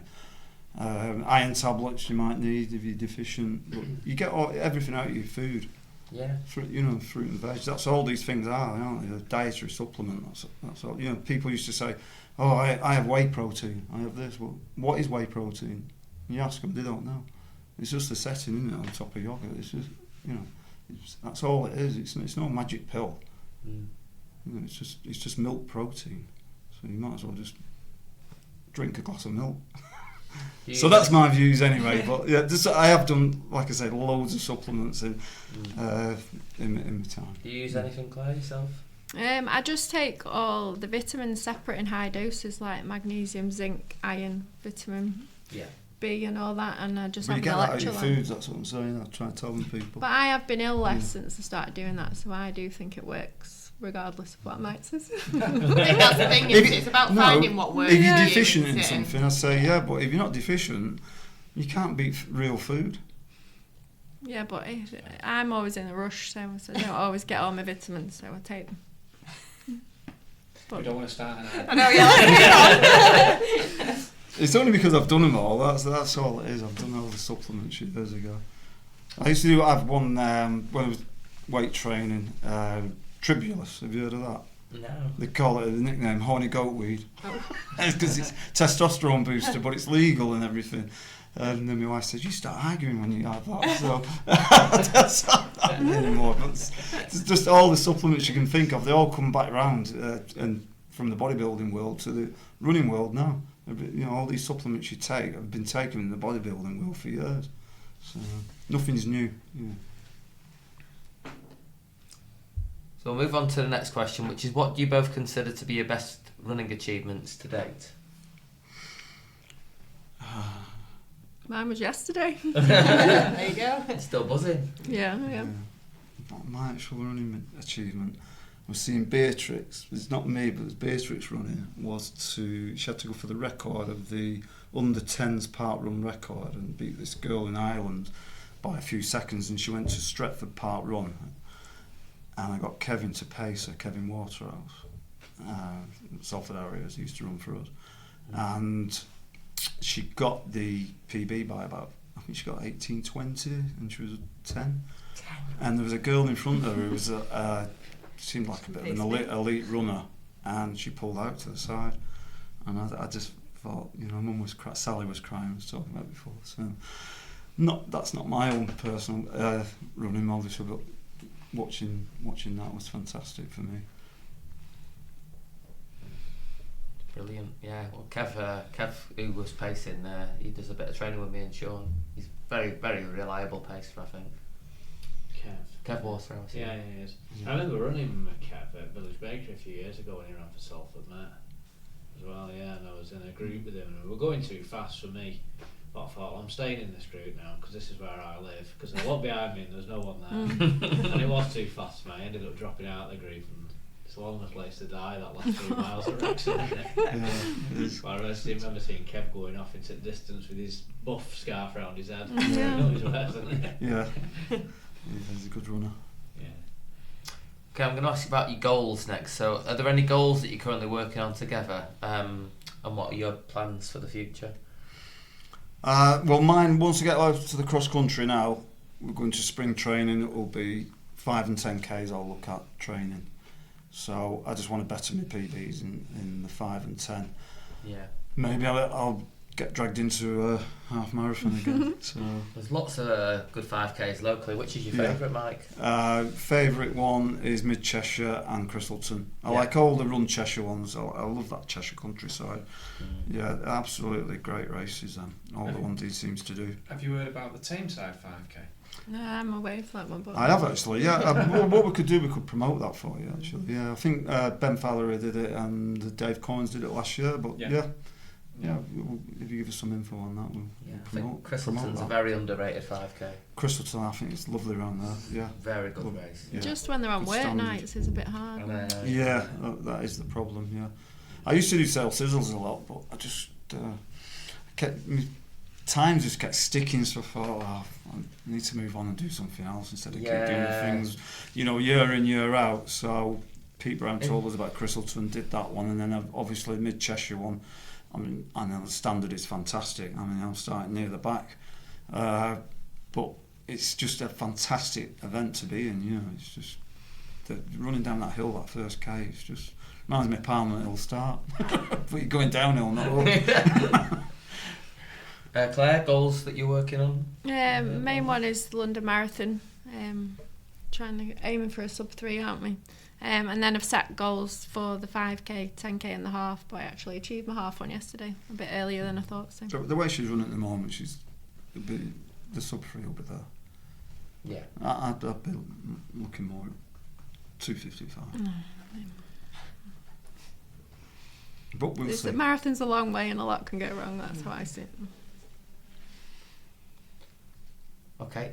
Iron tablets you might need if you're deficient. But you get everything out of your food. Yeah. Fruit and veg. That's all these things are, aren't they? A dietary supplement. That's all. People used to say, "Oh, I have whey protein. I have this." Well, what is whey protein? And you ask them, they don't know. It's just a setting, isn't it, on top of yogurt? It's just, that's all it is. It's no magic pill. It's just milk protein. So you might as well just drink a glass of milk. So that's my views anyway. But yeah, I have done, like I said, loads of supplements in my time. Do you use anything, Claire, yourself? I just take all the vitamins separate in high doses, like magnesium, zinc, iron, vitamin B and all that, and I just have you get an that out of your electrolyte. foods, that's what I'm saying. I try to tell them people. But I have been ill less since I started doing that, so I do think it works, regardless of what Mike says. I think that's the thing, it's about finding what works. If you're deficient in something, I say but if you're not deficient, you can't beat real food. Yeah, but I'm always in a rush, so I don't always get all my vitamins, so I take them. We don't want to start an ad. I know, yeah, let's It's only because I've done them all. That's all it is. I've done all the supplements years ago. I used to have one when I was weight training. Tribulus. Have you heard of that? No. They call it the nickname horny goatweed. Because it's testosterone booster, but it's legal and everything. And then my wife said, "You start arguing when you have that." So that's not happening anymore. But it's just all the supplements you can think of. They all come back around, and from the bodybuilding world to the running world now. All these supplements you take have been taken in the bodybuilding world for years. So nothing's new. So we'll move on to the next question, which is, what do you both consider to be your best running achievements to date? Mine was yesterday. there you go. It's still buzzing. Yeah. Not my actual running achievement. I was seeing Beatrix. It's not me, but it was Beatrix running. She had to go for the record of the under 10s Parkrun record and beat this girl in Ireland by a few seconds. And she went to Stretford Parkrun, and I got Kevin to pace her, Kevin Waterhouse, Salford areas. He used to run for us, and she got the PB by about, I think she got 18:20, and she was 10. And there was a girl in front of her who was seemed like a bit of an elite runner, and she pulled out to the side, and I just thought, Mum was Sally was crying, I was talking about before. So that's not my own personal running, obviously, but watching that was fantastic for me. Brilliant, yeah. Well, Kev, who was pacing, he does a bit of training with me and Sean. He's very, very reliable pacer, I think. Kev Waterhouse. Yeah, he is. I remember running with Kev at Village Bakery a few years ago when he ran for Salford Mets as well, and I was in a group with him, and we were going too fast for me. But I thought, I'm staying in this group now because this is where I live, because they walked behind me and there's no one there. And it was too fast for me. I ended up dropping out of the group, and it's a long place to die, that last 3 miles at Wrexham, isn't it? But I remember seeing Kev going off into the distance with his buff scarf around his head. Yeah. He's a good runner. Yeah. Okay, I'm going to ask you about your goals next. So, are there any goals that you're currently working on together? And what are your plans for the future? Well, mine, once I get over to the cross country now, we're going to spring training. It will be 5 and 10Ks I'll look at training. So I just want to better my PBs in the 5 and 10. Yeah. Maybe I'll get dragged into a half marathon again. So there's lots of good 5Ks locally. Which is your favourite, Mike? Favourite one is Mid Cheshire and Crystalton. I like all the Run Cheshire ones. I love that Cheshire countryside. Yeah, absolutely great races. All the ones he seems to do. Have you heard about the Tameside 5K? No, I'm away for that one. But I have actually. Yeah, what we could do, we could promote that for you. Actually, yeah. I think Ben Fallery did it and Dave Coynes did it last year. But yeah, if you give us some info on that, we'll promote. Crystalton's a very underrated 5K. Crystalton, I think it's lovely around there. Yeah, very good race. Yeah. Just when they're on work nights is a bit hard. Yeah, that is the problem. Yeah, I used to do Sale Sizzles a lot, but I just time just kept sticking, so I thought, I need to move on and do something else instead of keep doing the things, year in, year out. So Pete Brown told us about Crystalton, did that one, and then obviously Mid Cheshire one. I mean, I know the standard is fantastic. I mean, I'm starting near the back, but it's just a fantastic event to be in. It's just running down that hill, that first K. It's just reminds me of Parliament Hill start, but you're going downhill, not up. Claire, goals that you're working on? Main one is the London Marathon. Aiming for a sub 3, aren't we? And then I've set goals for the 5K, 10K and the half, but I actually achieved my half one yesterday, a bit earlier than I thought. So the way she's running at the moment, the sub 3 will be there. Yeah. I'd be looking more at 2:55. But we'll see. The marathon's a long way and a lot can go wrong, that's how I see it. Okay,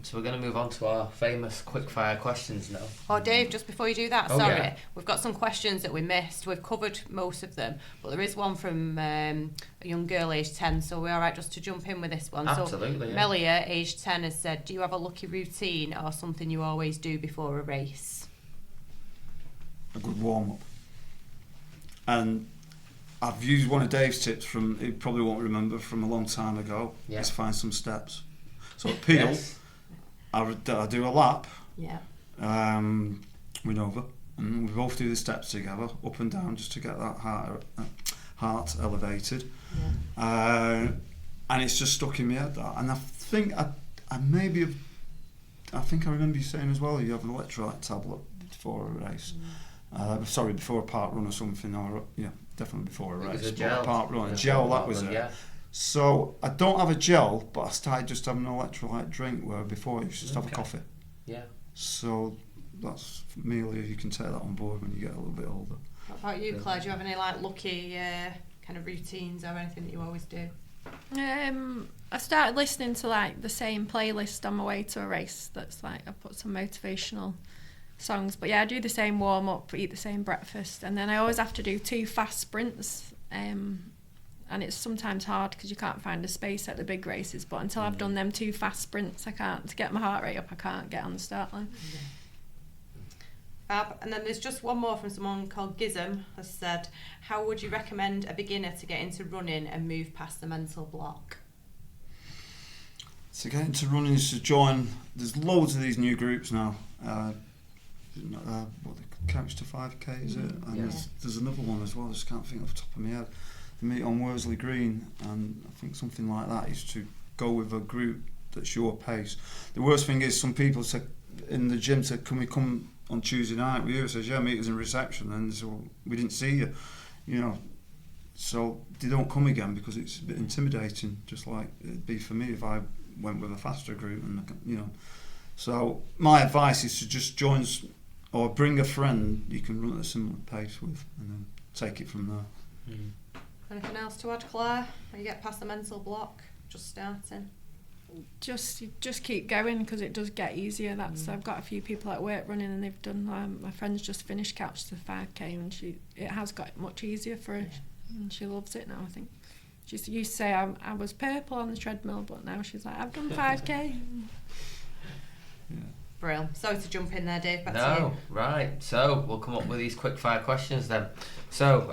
so we're going to move on to our famous quickfire questions now. Oh, Dave, just before you do that, we've got some questions that we missed. We've covered most of them, but there is one from a young girl aged 10, so we're all right just to jump in with this one. Absolutely. So Melia, aged 10, has said, do you have a lucky routine or something you always do before a race? A good warm-up. And I've used one of Dave's tips he probably won't remember, from a long time ago. Yeah. Is find some steps. So at Peel, I do a lap with Nova, and we both do the steps together, up and down, just to get that heart elevated. Yeah. And it's just stuck in my head, that. And I think I remember you saying as well, you have an electrolyte tablet before a race. Before a park run or something, or definitely before a race. A gel. A park run, a gel, that was it. Yeah. So I don't have a gel, but I started just having an electrolyte drink, where before I used to just have a coffee. Yeah. So that's merely, you can take that on board when you get a little bit older. What about you, Claire? Do you have any lucky kind of routines or anything that you always do? I started listening to the same playlist on my way to a race. That's I put some motivational songs, but I do the same warm up, eat the same breakfast, and then I always have to do 2 fast sprints. And it's sometimes hard because you can't find a space at the big races, but until I've done them 2 fast sprints, to get my heart rate up, I can't get on the start line. Fab. And then there's just one more from someone called Gizem, has said, how would you recommend a beginner to get into running and move past the mental block? To get into running is to join, there's loads of these new groups now. What the Couch to 5K, is it? And there's another one as well, I just can't think off the top of my head. They meet on Worsley Green, and I think something like that is to go with a group that's your pace. The worst thing is, some people say in the gym, can we come on Tuesday night with you? It says, meet us in reception, and so we didn't see you, so they don't come again because it's a bit intimidating, just like it'd be for me if I went with a faster group, and so my advice is to just join or bring a friend you can run at a similar pace with, and then take it from there. Anything else to add, Claire? When you get past the mental block, just starting? Just keep going, because it does get easier. I've got a few people at work running, and they've done. My friend's just finished Couch to 5K, and it has got much easier for her, and she loves it now. I think she used to say I was purple on the treadmill, but now she's like, I've done 5K. Brill. Sorry to jump in there, Dave. Back to you. No, right. So we'll come up with these quick fire questions then. So,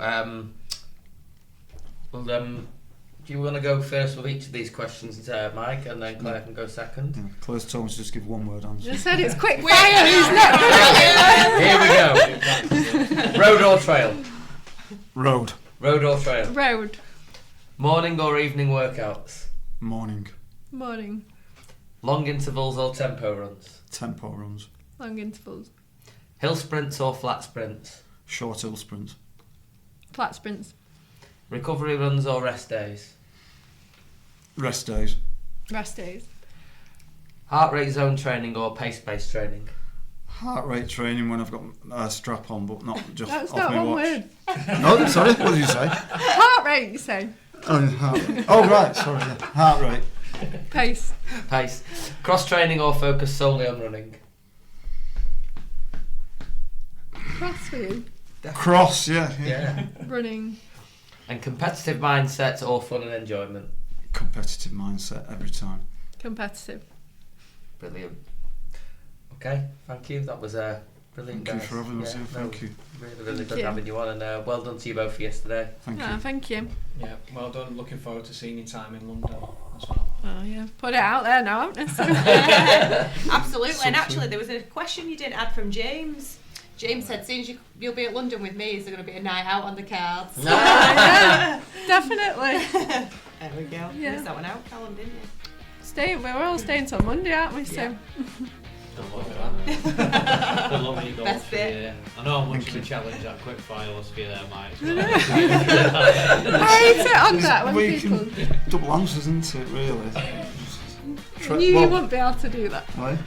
do you want to go first with each of these questions, Mike, and then Claire can go second? Yeah, Claire's told me to just give one word answer. Just said it's quick fire. He's not Here we go. Road or trail? Road. Road or trail? Road. Morning or evening workouts? Morning. Morning. Long intervals or tempo runs? Tempo runs. Long intervals. Hill sprints or flat sprints? Short hill sprints. Flat sprints. Recovery runs or rest days? Rest days. Rest days. Heart rate zone training or pace-based training? Heart rate training when I've got a strap on, but not just That's off not my one watch. word. No, sorry, what did you say? Heart rate, you say. Oh, right, sorry. Yeah. Heart rate. Pace. Pace. Cross training or focus solely on running? Cross for you. Cross, yeah. Running. And competitive mindset or fun and enjoyment? Competitive mindset every time. Competitive. Brilliant. Okay, thank you. That was brilliant. Thank you guys. for having us here. Thank you. Really good you. having you on, and well done to you both for yesterday. Thank you. Thank you. Yeah, well done. Looking forward to seeing your time in London as well. Oh yeah, put it out there now, haven't I? Absolutely. And actually, there was a question you didn't add from James. James said, since you'll be at London with me, is there going to be a night out on the cards? Yeah, definitely. There we go. Yeah. Missed that one out, Callum, didn't you? We're all staying till Monday, aren't we? So. Good luck with that. Good luck with your goals Best for bit. the year. I know how much of a challenge that quick fire was for you there, Mike. I hate it on that when We people. can double answers, isn't it, really? You won't be able to do that. Right?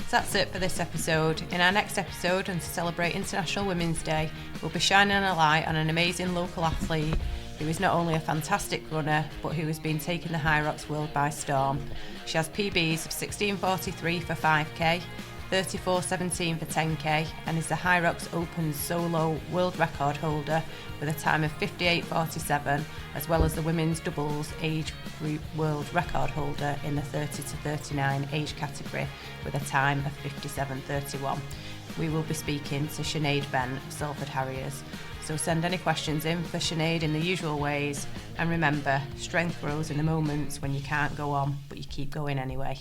So that's it for this episode. In our next episode, and to celebrate International Women's Day, we'll be shining a light on an amazing local athlete who is not only a fantastic runner, but who has been taking the High Rocks world by storm. She has PBs of 16:43 for 5k, 34:17 for 10k, and is the High Rocks Open solo world record holder with a time of 58:47, as well as the women's doubles age group world record holder in the 30 to 39 age category with a time of 57:31. We will be speaking to Sinead Benn of Salford Harriers. So send any questions in for Sinead in the usual ways, and remember, strength grows in the moments when you can't go on, but you keep going anyway.